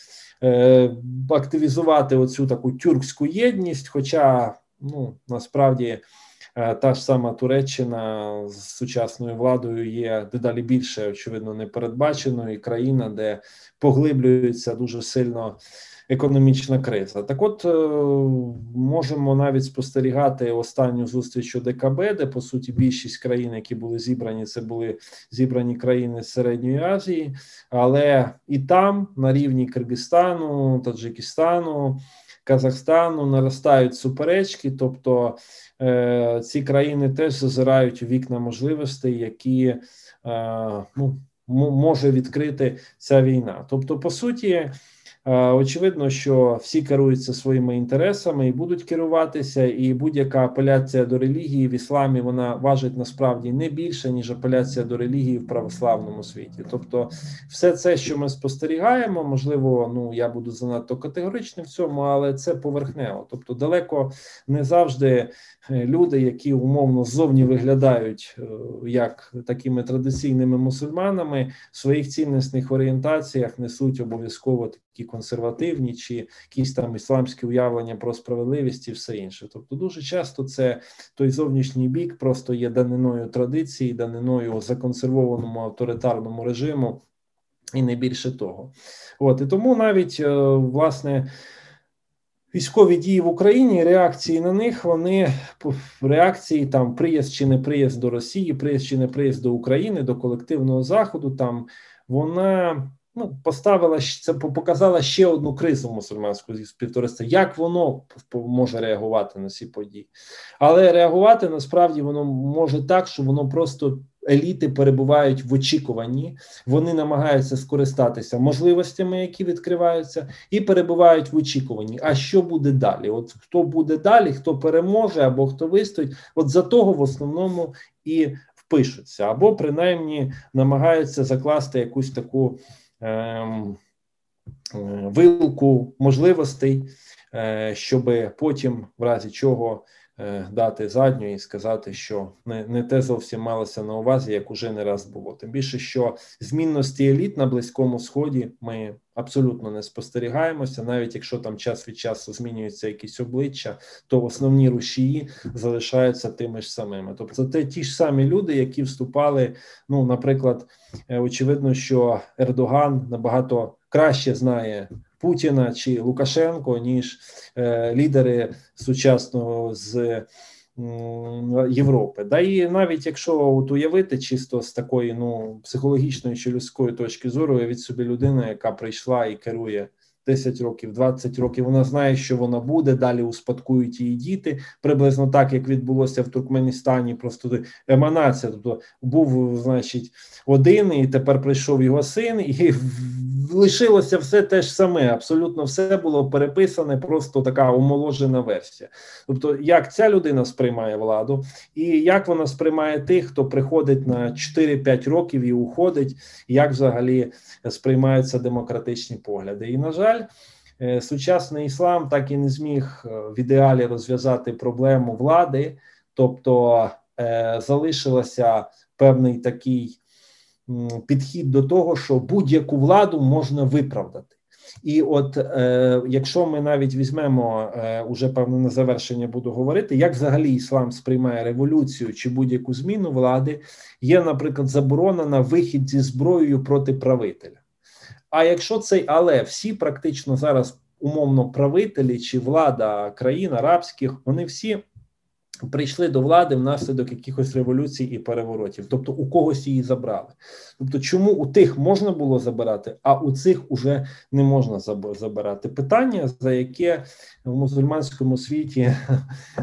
активізувати оцю таку тюркську єдність, хоча насправді та ж сама Туреччина з сучасною владою є дедалі більше, очевидно, непередбаченою, і країна, де поглиблюється дуже сильно економічна криза. Так от, можемо навіть спостерігати останню зустріч ОДКБ, де, по суті, більшість країн, які були зібрані, це були зібрані країни з Середньої Азії, але і там, на рівні Киргизстану, Таджикистану, Казахстану наростають суперечки, тобто ці країни теж зазирають у вікна можливостей, які може відкрити ця війна. Тобто, по суті, очевидно, що всі керуються своїми інтересами і будуть керуватися, і будь-яка апеляція до релігії в ісламі, вона важить насправді не більше, ніж апеляція до релігії в православному світі. Тобто все це, що ми спостерігаємо, можливо, я буду занадто категоричним в цьому, але це поверхнево. Тобто далеко не завжди люди, які умовно ззовні виглядають як такими традиційними мусульманами, в своїх цінностних орієнтаціях несуть обов'язково такі консервативні чи якісь там ісламські уявлення про справедливість і все інше. Тобто дуже часто це той зовнішній бік просто є даниною традиції, даниною законсервованому авторитарному режиму і не більше того. І тому навіть, власне, військові дії в Україні, реакції на них, реакції там приїзд чи не приїзд до Росії, приїзд чи не приїзд до України, до колективного Заходу, там вона показала ще одну кризу мусульманського співтовариства. Як воно може реагувати на ці події? Але реагувати насправді воно може так, що воно просто еліти перебувають в очікуванні, вони намагаються скористатися можливостями, які відкриваються, і перебувають в очікуванні. А що буде далі? Хто буде далі, хто переможе або хто вистоїть, за того в основному і впишуться, або принаймні намагаються закласти якусь таку вилку можливостей, щоб потім, в разі чого, дати задню і сказати, що не те зовсім малося на увазі, як уже не раз було. Тим більше, що змінності еліт на Близькому Сході ми абсолютно не спостерігаємося, навіть якщо там час від часу змінюються якісь обличчя, то основні рушії залишаються тими ж самими. Тобто це ті ж самі люди, які вступали, наприклад, очевидно, що Ердоган набагато краще знає Путіна чи Лукашенко, ніж лідери сучасного з Європи. Да і навіть якщо уявити чисто з такої психологічної чи людської точки зору, від собі людина, яка прийшла і керує 10 років, 20 років, вона знає, що вона буде, далі успадкують її діти, приблизно так, як відбулося в Туркменістані, просто еманація, тобто був, один, і тепер прийшов його син, і лишилося все те ж саме, абсолютно все було переписане, просто така омоложена версія. Тобто, як ця людина сприймає владу, і як вона сприймає тих, хто приходить на 4-5 років і уходить, як взагалі сприймаються демократичні погляди. І, на жаль, сучасний іслам так і не зміг в ідеалі розв'язати проблему влади, тобто залишилося певний такий підхід до того, що будь-яку владу можна виправдати. І якщо ми навіть візьмемо, уже певно на завершення буду говорити, як взагалі іслам сприймає революцію чи будь-яку зміну влади, є, наприклад, заборона на вихід зі зброєю проти правителя. А якщо але всі практично зараз умовно правителі чи влада країн арабських, вони всі прийшли до влади внаслідок якихось революцій і переворотів. Тобто у когось її забрали. Тобто чому у тих можна було забирати, а у цих уже не можна забирати? Питання, за яке в мусульманському світі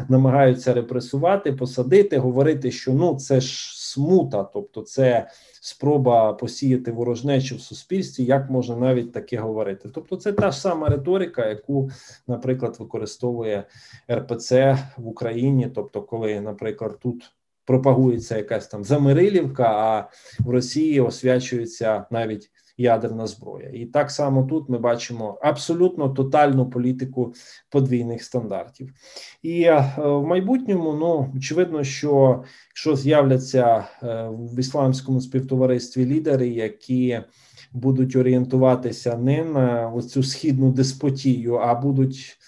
намагаються репресувати, посадити, говорити, що це ж смута, тобто це спроба посіяти ворожнечу в суспільстві, як можна навіть таке говорити. Тобто це та ж сама риторика, яку, наприклад, використовує РПЦ в Україні, тобто коли, наприклад, тут пропагується якась там Замирилівка, а в Росії освячується навіть ядерна зброя. І так само тут ми бачимо абсолютно тотальну політику подвійних стандартів. І в майбутньому, ну, очевидно, що якщо з'являться в ісламському співтоваристві лідери, які будуть орієнтуватися не на оцю східну деспотію, а будуть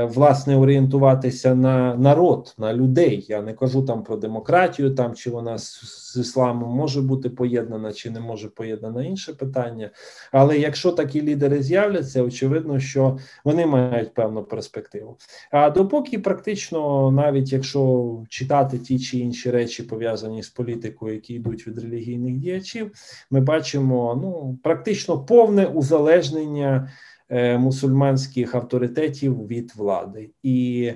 власне орієнтуватися на народ, на людей. Я не кажу там про демократію, там чи вона з ісламом може бути поєднана, чи не може поєднана, інше питання. Але якщо такі лідери з'являться, очевидно, що вони мають певну перспективу. А допоки практично, навіть якщо читати ті чи інші речі, пов'язані з політикою, які йдуть від релігійних діячів, ми бачимо, ну, практично повне узалежнення мусульманських авторитетів від влади. І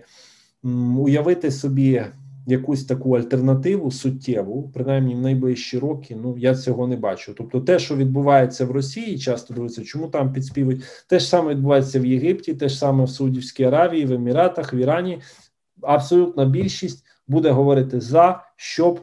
уявити собі якусь таку альтернативу суттєву, принаймні в найближчі роки, ну, я цього не бачу. Тобто те, що відбувається в Росії, часто дивиться, чому там підспівують, те ж саме відбувається в Єгипті, те ж саме в Саудівській Аравії, в Еміратах, в Ірані. Абсолютна більшість буде говорити за, щоб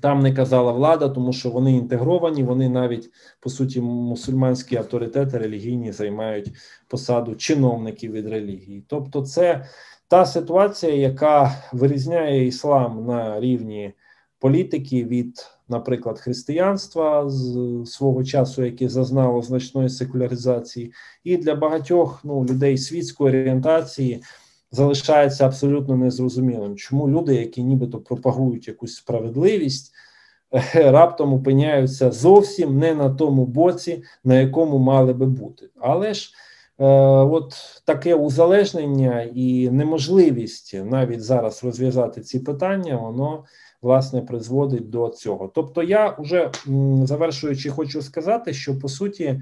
там не казала влада, тому що вони інтегровані, вони навіть, по суті, мусульманські авторитети релігійні займають посаду чиновників від релігії. Тобто це та ситуація, яка вирізняє іслам на рівні політики від, наприклад, християнства з свого часу, яке зазнало значної секуляризації, і для багатьох, ну, людей світської орієнтації залишається абсолютно незрозумілим, чому люди, які нібито пропагують якусь справедливість, раптом опиняються зовсім не на тому боці, на якому мали би бути. Але ж от таке узалежнення і неможливість навіть зараз розв'язати ці питання, воно, власне, призводить до цього. Тобто я вже, завершуючи, хочу сказати, що, по суті,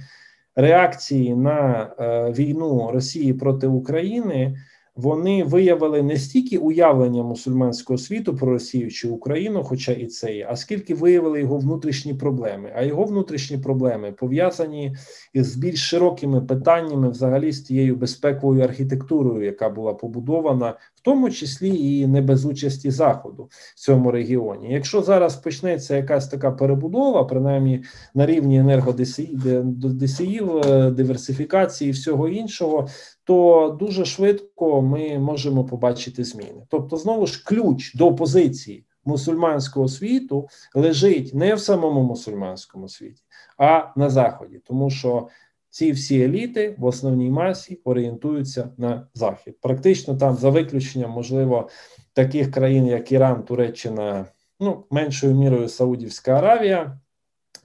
реакції на війну Росії проти України, вони виявили не стільки уявлення мусульманського світу про Росію чи Україну, хоча і це є, а скільки виявили його внутрішні проблеми. А його внутрішні проблеми пов'язані із більш широкими питаннями взагалі з тією безпековою архітектурою, яка була побудована, в тому числі і не без участі Заходу в цьому регіоні. Якщо зараз почнеться якась така перебудова, принаймні на рівні енергодосіїв, диверсифікації і всього іншого, то дуже швидко ми можемо побачити зміни. Тобто, знову ж, ключ до позиції мусульманського світу лежить не в самому мусульманському світі, а на Заході. Тому що ці всі еліти в основній масі орієнтуються на Захід. Практично там, за виключенням, можливо, таких країн, як Іран, Туреччина, ну, меншою мірою Саудівська Аравія,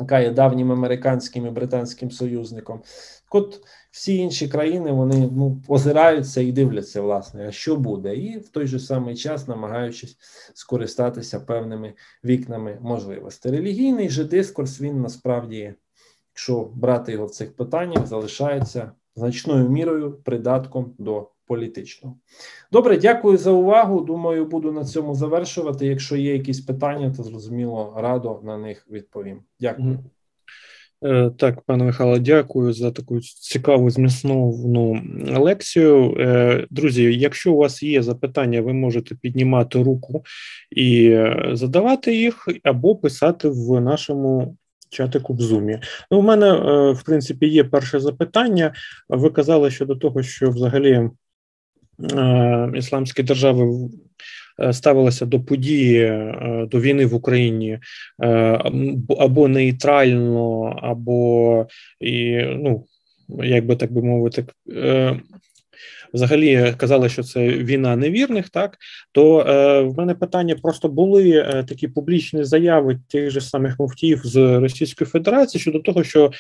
яка є давнім американським і британським союзником. От всі інші країни, вони, ну, озираються і дивляться, власне, а що буде, і в той же самий час намагаючись скористатися певними вікнами можливостей. Релігійний же дискурс, він насправді, якщо брати його в цих питаннях, залишається значною мірою придатком до політичного. Добре, дякую за увагу. Думаю, буду на цьому завершувати. Якщо є якісь питання, то, зрозуміло, радо на них відповім. Дякую. Так, пане Михайло, дякую за таку цікаву, змістовну лекцію. Друзі, якщо у вас є запитання, ви можете піднімати руку і задавати їх, або писати в нашому чатику в Zoom. Ну, у мене, в принципі, є перше запитання. Ви казали щодо того, що взагалі ісламські держави ставилися до події, до війни в Україні або нейтрально, або, ну, як би так би мовити, взагалі казали, що це війна невірних, так, то в мене питання, просто були такі публічні заяви тих же самих муфтіїв з Російської Федерації щодо того, що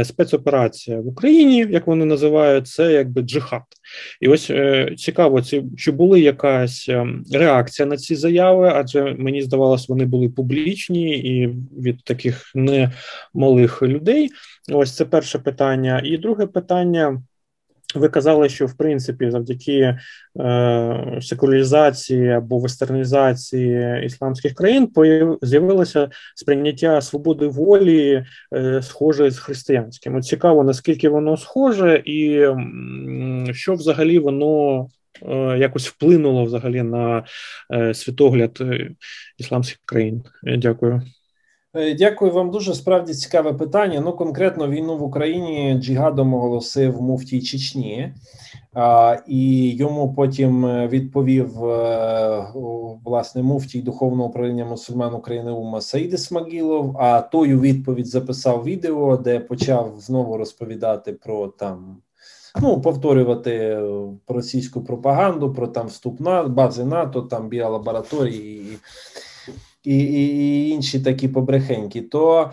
спецоперація в Україні, як вони називають, це якби джихад. І ось цікаво, чи була якась реакція на ці заяви, адже мені здавалося, вони були публічні і від таких немалих людей. Ось це перше питання. І друге питання. Ви казали, що, в принципі, завдяки секуляризації або вестернізації ісламських країн з'явилося сприйняття свободи волі схоже з християнським. От цікаво, наскільки воно схоже і що взагалі воно якось вплинуло взагалі на світогляд ісламських країн? Дякую. Дякую вам дуже. Справді цікаве питання. Ну, конкретно війну в Україні джихадом оголосив муфтій Чечні, і йому потім відповів власне муфтій Духовного управління мусульман України УМА Саїд Ісмагілов, а той у відповідь записав відео, де почав знову розповідати про там, ну, повторювати російську пропаганду, про там вступ на бази НАТО, там біолабораторії і інші такі побрехеньки, то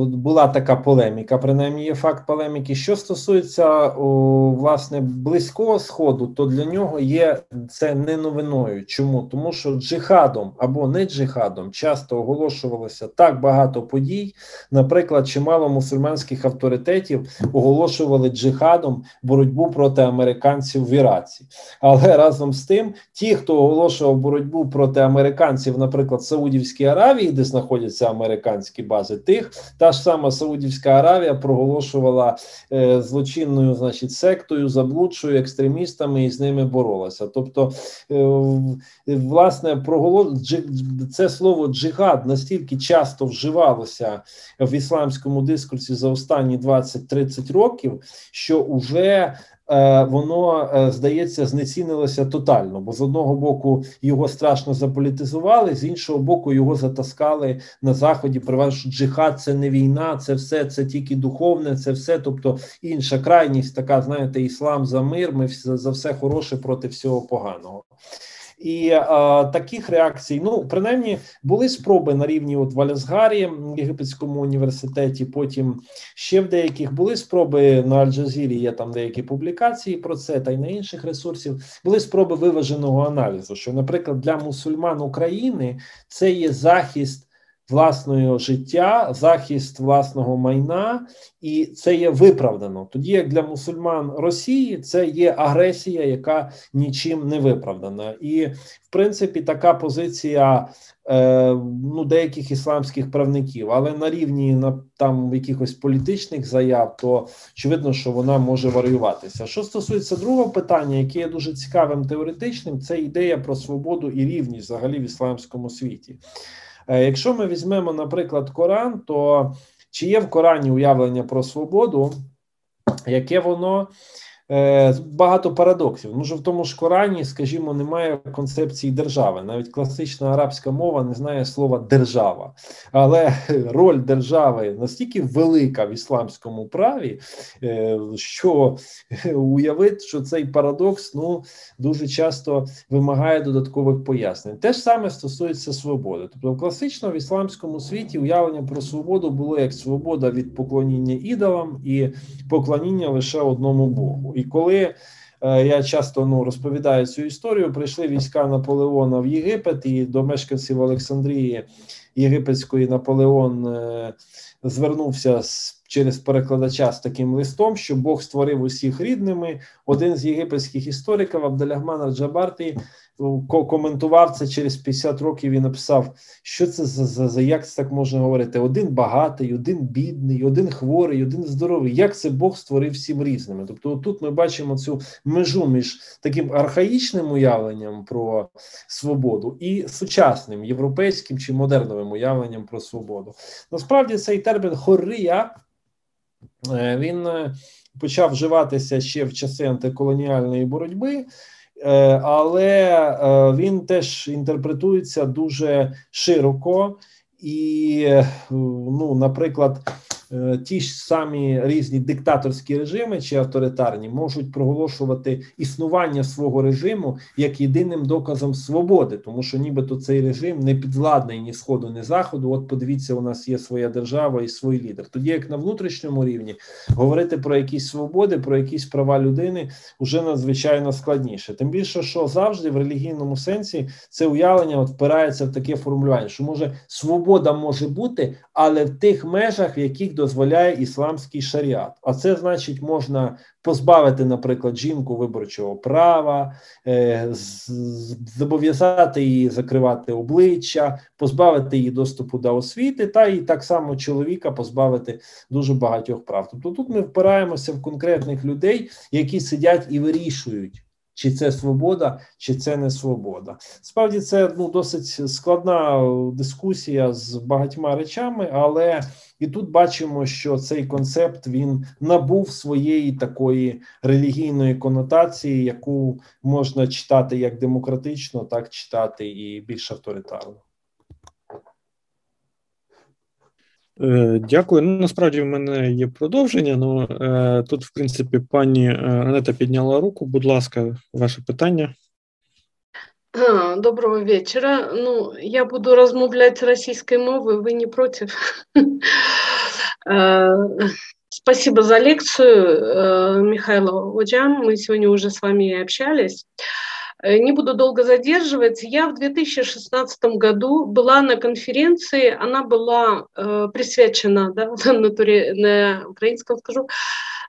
була така полеміка, принаймні є факт полеміки. Що стосується власне Близького Сходу, то для нього є це не новиною. Чому? Тому що джихадом або не джихадом часто оголошувалося так багато подій. Наприклад, чимало мусульманських авторитетів оголошували джихадом боротьбу проти американців в Іраці. Але разом з тим, ті, хто оголошував боротьбу проти американців, наприклад, в Саудівській Аравії, де знаходяться американські бази, тих та ж сама Саудівська Аравія проголошувала злочинною, значить, сектою, заблудшою, екстремістами і з ними боролася. Тобто, власне, це слово джихад настільки часто вживалося в ісламському дискурсі за останні 20-30 років, що уже воно, здається, знецінилося тотально, бо з одного боку його страшно заполітизували, з іншого боку його затаскали на Заході, що джихад – це не війна, це все, це тільки духовне, це все, тобто інша крайність, така, знаєте, іслам за мир, ми за все хороше проти всього поганого. І таких реакцій, ну, принаймні, були спроби на рівні от в Аль-Азгарі, Єгипетському університеті, потім ще в деяких були спроби на Аль-Джазірі, є там деякі публікації про це, та й на інших ресурсів, були спроби виваженого аналізу, що, наприклад, для мусульман України це є захист власного життя, захист власного майна, і це є виправдано. Тоді як для мусульман Росії це є агресія, яка нічим не виправдана. І, в принципі, така позиція ну, деяких ісламських правників, але на рівні там якихось політичних заяв, то очевидно, що вона може варіюватися. Що стосується другого питання, яке є дуже цікавим теоретичним, це ідея про свободу і рівність взагалі в ісламському світі. Якщо ми візьмемо, наприклад, Коран, то чи є в Корані уявлення про свободу, яке воно багато парадоксів. Ну, в тому ж Корані, скажімо, немає концепції держави. Навіть класична арабська мова не знає слова держава. Але роль держави настільки велика в ісламському праві, що уявити, що цей парадокс, ну, дуже часто вимагає додаткових пояснень. Те ж саме стосується свободи. Тобто, класично в ісламському світі уявлення про свободу було як свобода від поклоніння ідолам і поклоніння лише одному Богу. І коли я часто розповідаю цю історію, прийшли війська Наполеона в Єгипет, і до мешканців Олександрії єгипетської Наполеон звернувся через перекладача з таким листом, що Бог створив усіх рідними. Один з єгипетських істориків, Абделяхман Аль-Джабарті, коментував це через 50 років і написав, що це за як це так можна говорити? Один багатий, один бідний, один хворий, один здоровий. Як це Бог створив всім різними? Тобто тут ми бачимо цю межу між таким архаїчним уявленням про свободу і сучасним європейським чи модерновим уявленням про свободу. Насправді цей термін «хоррія», він почав вживатися ще в часи антиколоніальної боротьби, але він теж інтерпретується дуже широко і, ну, наприклад, ті ж самі різні диктаторські режими чи авторитарні можуть проголошувати існування свого режиму як єдиним доказом свободи, тому що нібито цей режим не підвладний ні Сходу, ні Заходу. От подивіться, у нас є своя держава і свій лідер. Тоді як на внутрішньому рівні говорити про якісь свободи, про якісь права людини вже надзвичайно складніше. Тим більше, що завжди в релігійному сенсі це уявлення впирається в таке формулювання, що може свобода може бути, але в тих межах, в яких дозволяє ісламський шаріат. А це значить, можна позбавити, наприклад, жінку виборчого права, зобов'язати її закривати обличчя, позбавити її доступу до освіти, та і так само чоловіка позбавити дуже багатьох прав. Тобто тут ми впираємося в конкретних людей, які сидять і вирішують, чи це свобода, чи це не свобода. Справді це досить складна дискусія з багатьма речами, але і тут бачимо, що цей концепт він набув своєї такої релігійної конотації, яку можна читати як демократично, так читати і більш авторитарно. Дякую. Насправді в мене є продовження. Тут, в принципі, пані Анета підняла руку. Будь ласка, ваше питання. Доброго вечера. Я буду размовлять российской мовой, вы не против? Спасибо за лекцию, Михаил Оджам. Мы сегодня уже с вами общались. Не буду долго задерживать. Я в 2016 году была на конференции, она была присвячена, на украинском скажу,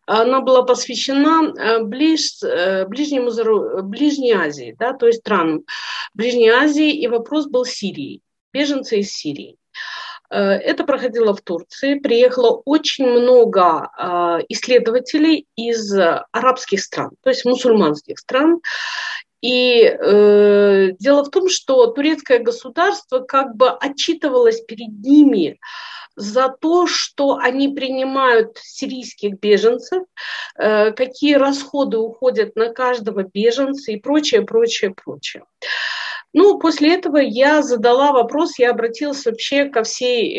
она была посвящена Ближней Азии, то есть странам Ближней Азии, и вопрос был Сирии, беженцы из Сирии. Это проходило в Турции, приехало очень много исследователей из арабских стран, то есть мусульманских стран. И дело в том, что турецкое государство как бы отчитывалось перед ними за то, что они принимают сирийских беженцев, какие расходы уходят на каждого беженца и прочее, прочее, прочее. После этого я задала вопрос, я обратилась вообще ко всей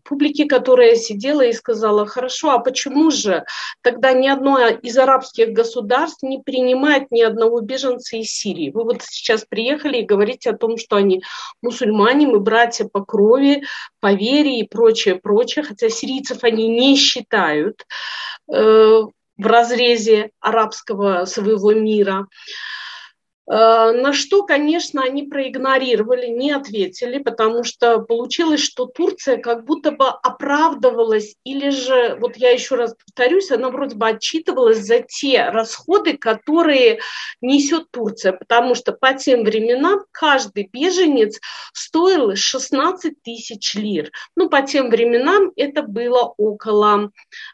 публике, которая сидела, и сказала: хорошо, а почему же тогда ни одно из арабских государств не принимает ни одного беженца из Сирии? Вы вот сейчас приехали и говорите о том, что они мусульмане, мы братья по крови, по вере и прочее, прочее, хотя сирийцев они не считают в разрезе арабского своего мира. На что, конечно, они проигнорировали, не ответили, потому что получилось, что Турция как будто бы оправдывалась, или же, вот я еще раз повторюсь, она вроде бы отчитывалась за те расходы, которые несет Турция, потому что по тем временам каждый беженец стоил 16 тысяч лир. По тем временам это было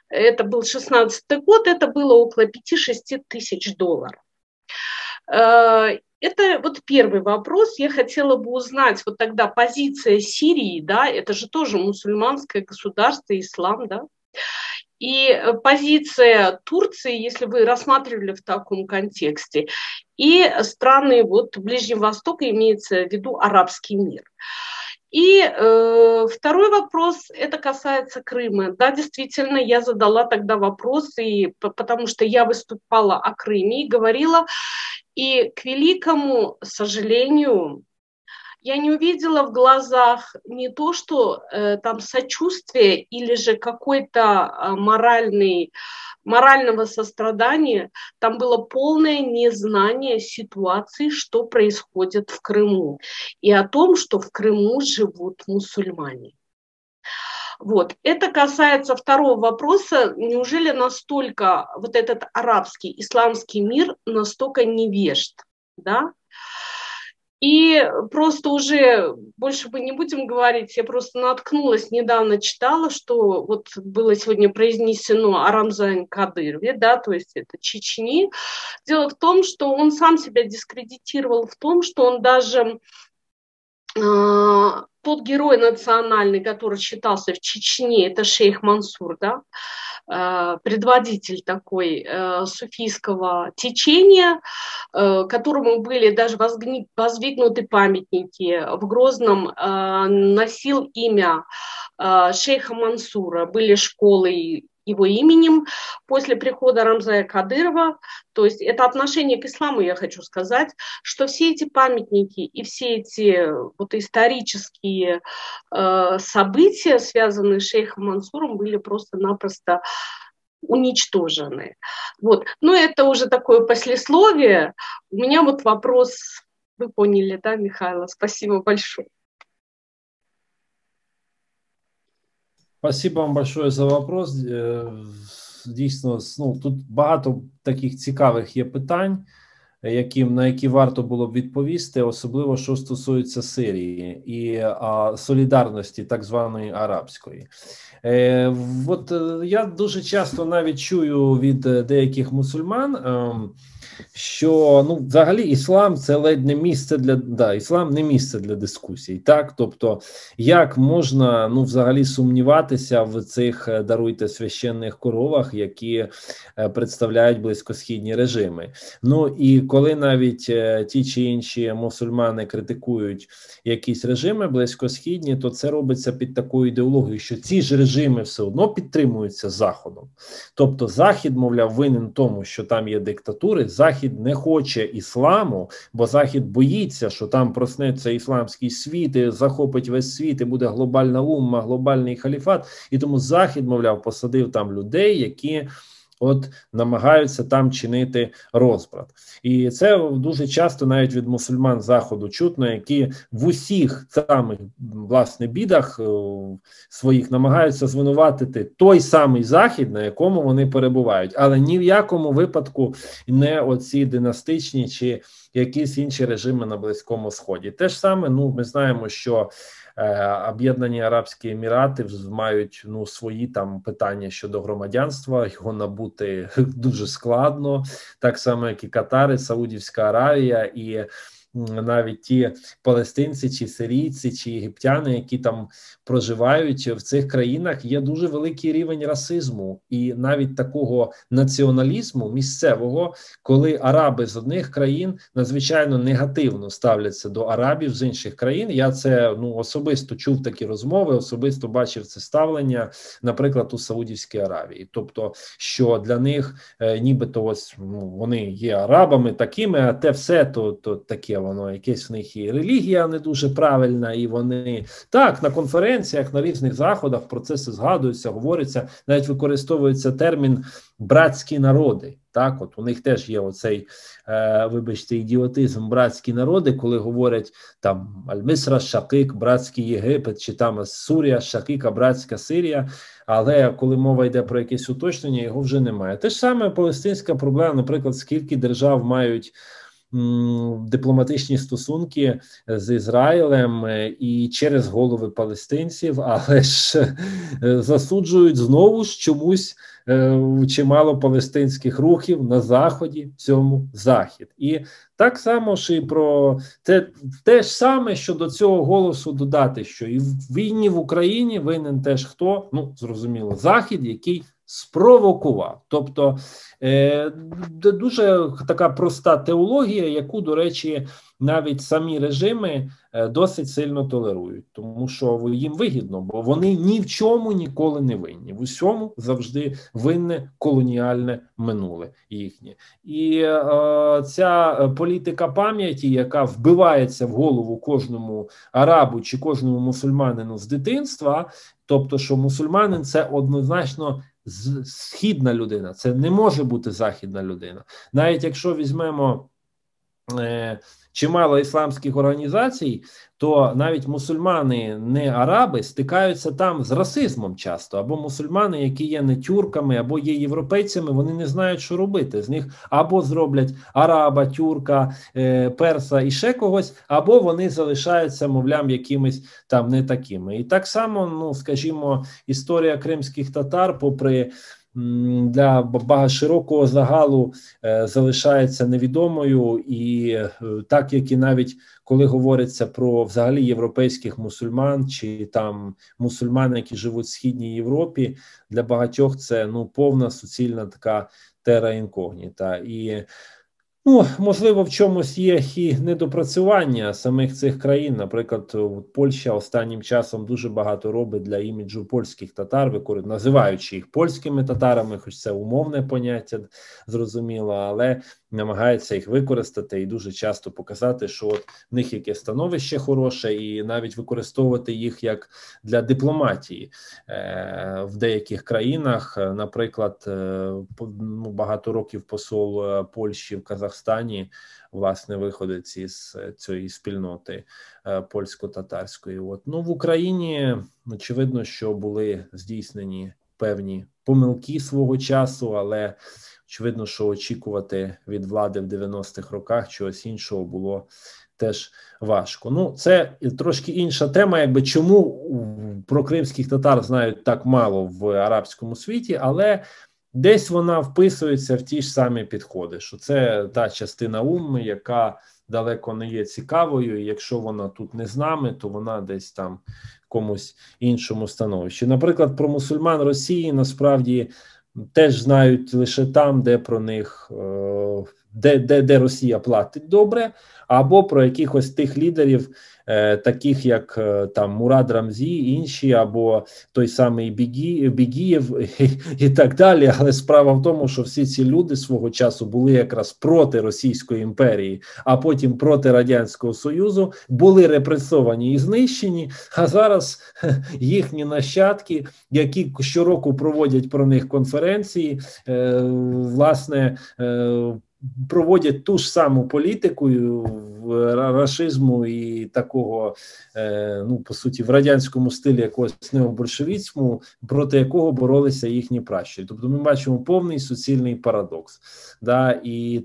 это был 16-й год, это было около 5-6 тысяч долларов. Это вот первый вопрос. Я хотела бы узнать, вот тогда позиция Сирии, это же тоже мусульманское государство, ислам, и позиция Турции, если вы рассматривали в таком контексте, и страны Ближнего Востока, имеется в виду арабский мир. И второй вопрос, это касается Крыма. Да, действительно, я задала тогда вопрос, потому что я выступала о Крыме и говорила, и к великому сожалению, я не увидела в глазах не то, что там сочувствие или же какой-то морального сострадания, там было полное незнание ситуации, что происходит в Крыму, и о том, что в Крыму живут мусульмане. Это касается второго вопроса. Неужели настолько вот этот арабский, исламский мир настолько невежд, И просто уже больше мы не будем говорить, я просто наткнулась, недавно читала, что было сегодня произнесено о Рамзане Кадырове, то есть это Чечни. Дело в том, что он сам себя дискредитировал в том, что он даже тот герой национальный, который считался в Чечне, это шейх Мансур, предводитель такой суфийского течения, которому были даже воздвигнуты памятники. В Грозном носил имя шейха Мансура, были школы его именем после прихода Рамзая Кадырова. То есть это отношение к исламу, я хочу сказать, что все эти памятники и все эти исторические события, связанные с шейхом Мансуром, были просто-напросто уничтожены. Но это уже такое послесловие. У меня вопрос, вы поняли, Михайло? Спасибо большое. Спасибо вам большое за вопрос. Дійсно, тут багато таких цікавих є питань. на які варто було б відповісти, особливо що стосується Сирії і солідарності так званої арабської. Я дуже часто навіть чую від деяких мусульман, що взагалі іслам це ледь не місце іслам не місце для дискусій. Так, тобто, як можна взагалі сумніватися в цих, даруйте, священних коровах, які представляють близькосхідні режими. І коли навіть ті чи інші мусульмани критикують якісь режими близькосхідні, то це робиться під такою ідеологією, що ці ж режими все одно підтримуються Заходом. Тобто Захід, мовляв, винен тому, що там є диктатури, Захід не хоче ісламу, бо Захід боїться, що там проснеться ісламський світ, і захопить весь світ, і буде глобальна умма, глобальний халіфат. І тому Захід, мовляв, посадив там людей, які намагаються там чинити розбрат. І це дуже часто навіть від мусульман Заходу чутно, які в усіх самих, власне, бідах своїх намагаються звинуватити той самий Захід, на якому вони перебувають. Але ні в якому випадку не оці династичні чи якісь інші режими на Близькому Сході. Те ж саме, ми знаємо, що Об'єднані Арабські Емірати мають свої там питання щодо громадянства, його набути дуже складно, так само як і Катар, і Саудівська Аравія, і навіть ті палестинці, чи сирійці, чи єгиптяни, які там проживають в цих країнах, є дуже великий рівень расизму і навіть такого націоналізму місцевого, коли араби з одних країн надзвичайно негативно ставляться до арабів з інших країн. Я це особисто чув такі розмови, особисто бачив це ставлення, наприклад, у Саудівській Аравії. Тобто, що для них нібито вони є арабами такими, а те все то таке воно, якесь в них і релігія не дуже правильна, і вони так на конференціях, на різних заходах про це все згадується, говориться, навіть використовується термін братські народи. Так, у них теж є оцей, вибачте, ідіотизм, братські народи, коли говорять там Аль-Мисра, Шакик, братський Єгипет, чи там Сурія, Шакика, братська Сирія, але коли мова йде про якесь уточнення, його вже немає. Те ж саме палестинська проблема, наприклад, скільки держав мають дипломатичні стосунки з Ізраїлем і через голови палестинців, але ж засуджують знову ж чомусь чимало палестинських рухів на Заході, в цьому Захід. І так само ж і про те ж саме, що до цього голосу додати, що і в війні в Україні винен теж хто? Зрозуміло, Захід, який спровокував. Тобто дуже така проста теологія, яку, до речі, навіть самі режими досить сильно толерують, тому що їм вигідно, бо вони ні в чому ніколи не винні. В усьому завжди винне колоніальне минуле їхнє. І ця політика пам'яті, яка вбивається в голову кожному арабу чи кожному мусульманину з дитинства, тобто, що мусульманин – це однозначно східна людина, це не може бути західна людина. Навіть якщо візьмемо чимало ісламських організацій, то навіть мусульмани, не араби, стикаються там з расизмом часто. Або мусульмани, які є не тюрками, або є європейцями, вони не знають, що робити. З них або зроблять араба, тюрка, перса і ще когось, або вони залишаються, мовляв, якимись там не такими. І так само, скажімо, історія кримських татар, попри для широкого загалу залишається невідомою, і так як і навіть коли говориться про взагалі європейських мусульман чи там мусульман, які живуть в Східній Європі, для багатьох це повна суцільна така тера інкогніта. І можливо, в чомусь є і недопрацювання самих цих країн. Наприклад, Польща останнім часом дуже багато робить для іміджу польських татар, називаючи їх польськими татарами, хоч це умовне поняття, зрозуміло, але намагається їх використати і дуже часто показати, що в них яке становище хороше, і навіть використовувати їх як для дипломатії в деяких країнах. Наприклад, багато років посол Польщі в Казахстані, власне, виходить із цієї спільноти польсько-татарської. В Україні очевидно, що були здійснені певні помилки свого часу, але очевидно, що очікувати від влади в 90-х роках чогось іншого було теж важко. Ну, це трошки інша тема, якби чому про кримських татар знають так мало в арабському світі, але десь вона вписується в ті ж самі підходи, що це та частина умми, яка далеко не є цікавою, і якщо вона тут не з нами, то вона десь там комусь іншому становищі. Наприклад, про мусульман Росії насправді теж знають лише там, де про них, де Росія платить добре, або про якихось тих лідерів, таких як там Мурад Рамзі, інші, або той самий Бігієв і так далі. Але справа в тому, що всі ці люди свого часу були якраз проти Російської імперії, а потім проти Радянського Союзу, були репресовані і знищені, а зараз їхні нащадки, які щороку проводять про них конференції, власне, проводять ту ж саму політику рашизму і такого, ну, по суті, в радянському стилі якогось необольшевицьму, проти якого боролися їхні пращури. Тобто ми бачимо повний суцільний парадокс. Да? І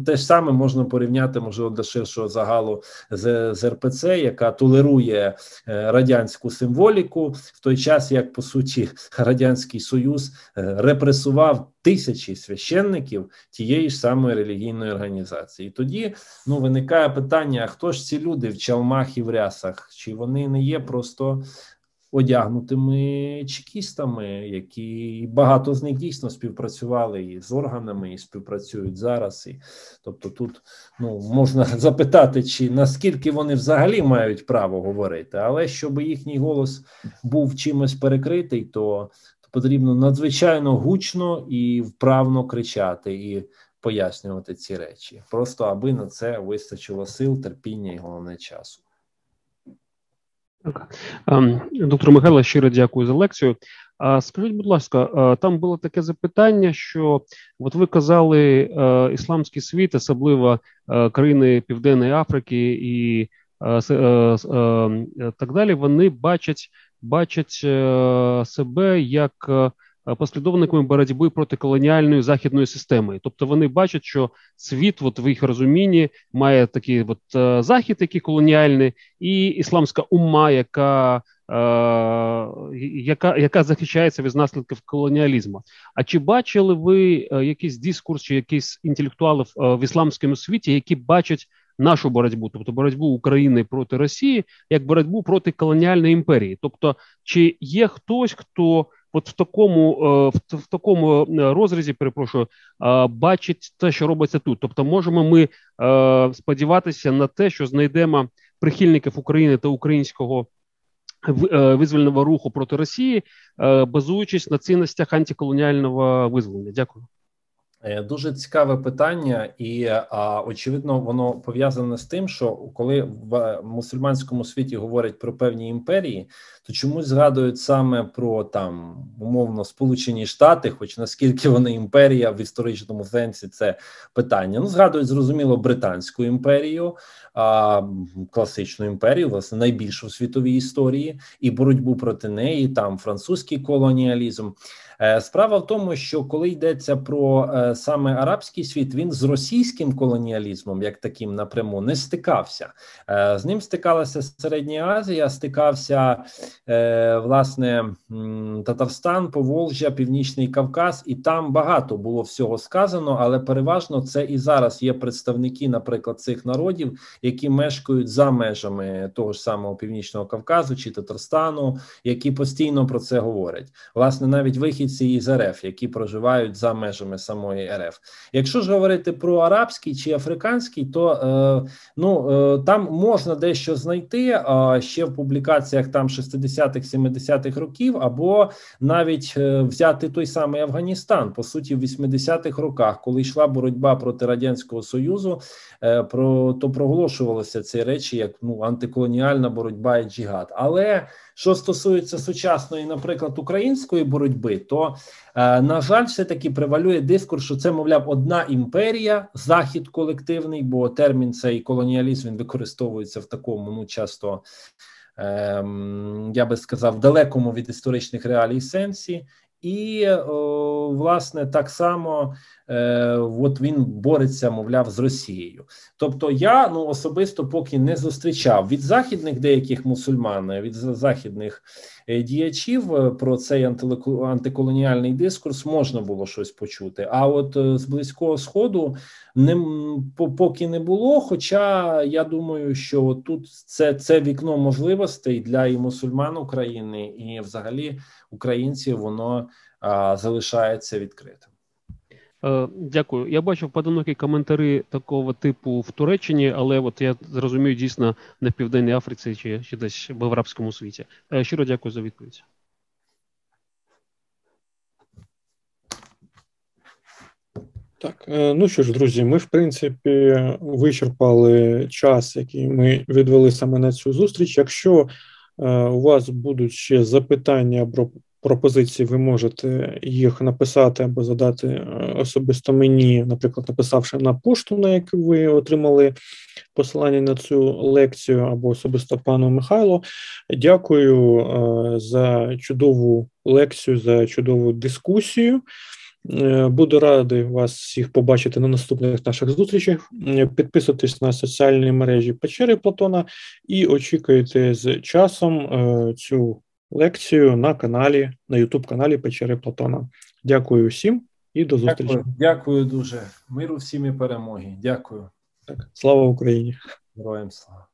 те ж саме можна порівняти, можливо, до ширшого загалу з РПЦ, яка толерує радянську символіку, в той час, як, по суті, Радянський Союз репресував тисячі священників тієї ж самої релігійної організації. І тоді, ну, виникає питання, а хто ж ці люди в чалмах і в рясах? Чи вони не є просто одягнутими чекістами, які багато з них дійсно співпрацювали і з органами, і співпрацюють зараз. І, тобто тут, ну, можна запитати, чи наскільки вони взагалі мають право говорити, але щоб їхній голос був чимось перекритий, то потрібно надзвичайно гучно і вправно кричати і пояснювати ці речі. Просто аби на це вистачило сил, терпіння і, головне, часу. Доктор Михайло, щиро дякую за лекцію. Скажіть, будь ласка, там було таке запитання, що от ви казали, ісламський світ, особливо країни Південної Африки і так далі, вони бачать себе як послідовниками боротьби проти колоніальної західної системи. Тобто вони бачать, що світ, от в їх розумінні, має такий от захід, який колоніальний, і ісламська умма, яка захищається від наслідків колоніалізму. А чи бачили ви якийсь дискурс чи якісь інтелектуалів в ісламському світі, які бачать нашу боротьбу, тобто боротьбу України проти Росії, як боротьбу проти колоніальної імперії? Тобто, чи є хтось, хто от в такому розрізі, перепрошую, бачить те, що робиться тут? Тобто, можемо ми сподіватися на те, що знайдемо прихильників України та українського визвольного руху проти Росії, базуючись на цінностях антиколоніального визволення? Дякую. Дуже цікаве питання, і очевидно, воно пов'язане з тим, що коли в мусульманському світі говорять про певні імперії, то чомусь згадують саме про там умовно Сполучені Штати, хоч наскільки вони імперія в історичному сенсі, це питання. Ну, згадують, зрозуміло, Британську імперію, класичну імперію, власне, найбільшу в світовій історії, і боротьбу проти неї, там французький колоніалізм. Справа в тому, що коли йдеться про саме арабський світ, він з російським колоніалізмом, як таким напряму, не стикався. З ним стикалася Середня Азія, стикався, власне, Татарстан, Поволжя, Північний Кавказ, і там багато було всього сказано, але переважно це і зараз є представники, наприклад, цих народів, які мешкають за межами того ж самого Північного Кавказу чи Татарстану, які постійно про це говорять. Власне, навіть вихідці із РФ, які проживають за межами самої РФ. Якщо ж говорити про арабський чи африканський, то там можна дещо знайти ще в публікаціях там 60-х, 70-х років, або навіть взяти той самий Афганістан. По суті, в 80-х роках, коли йшла боротьба проти Радянського Союзу, то проголошувалися ці речі як антиколоніальна боротьба і джихад. Але що стосується сучасної, наприклад, української боротьби, то, на жаль, все-таки превалює дискурс, що це, мовляв, одна імперія, захід колективний, бо термін цей колоніалізм, він використовується в такому, часто, я би сказав, далекому від історичних реалій сенсі. І, власне, так само от він бореться, мовляв, з Росією. Тобто я особисто поки не зустрічав від західних деяких мусульман, від західних діячів про цей антиколоніальний дискурс можна було щось почути. А от з Близького Сходу поки не було, хоча я думаю, що тут це вікно можливостей для і мусульман України, і взагалі українців, воно залишається відкритим. Дякую. Я бачив поодинокі коментарі такого типу в Туреччині, але от я зрозумію, дійсно не в Південній Африці чи десь в арабському світі. Щиро дякую за відповідь. Так, ну що ж, друзі, ми, в принципі, вичерпали час, який ми відвели саме на цю зустріч. Якщо у вас будуть ще запитання або пропозиції, ви можете їх написати або задати особисто мені, наприклад, написавши на пошту, на яку ви отримали посилання на цю лекцію, або особисто пану Михайлу. Дякую за чудову лекцію, за чудову дискусію. Буду радий вас всіх побачити на наступних наших зустрічах. Підписуйтесь на соціальні мережі Печери Платона і очікуйте з часом цю лекцію на каналі, на YouTube-каналі Печери Платона. Дякую всім і до зустрічі. Дякую дуже. Миру всім і перемоги. Дякую. Так, слава Україні. Героям слава.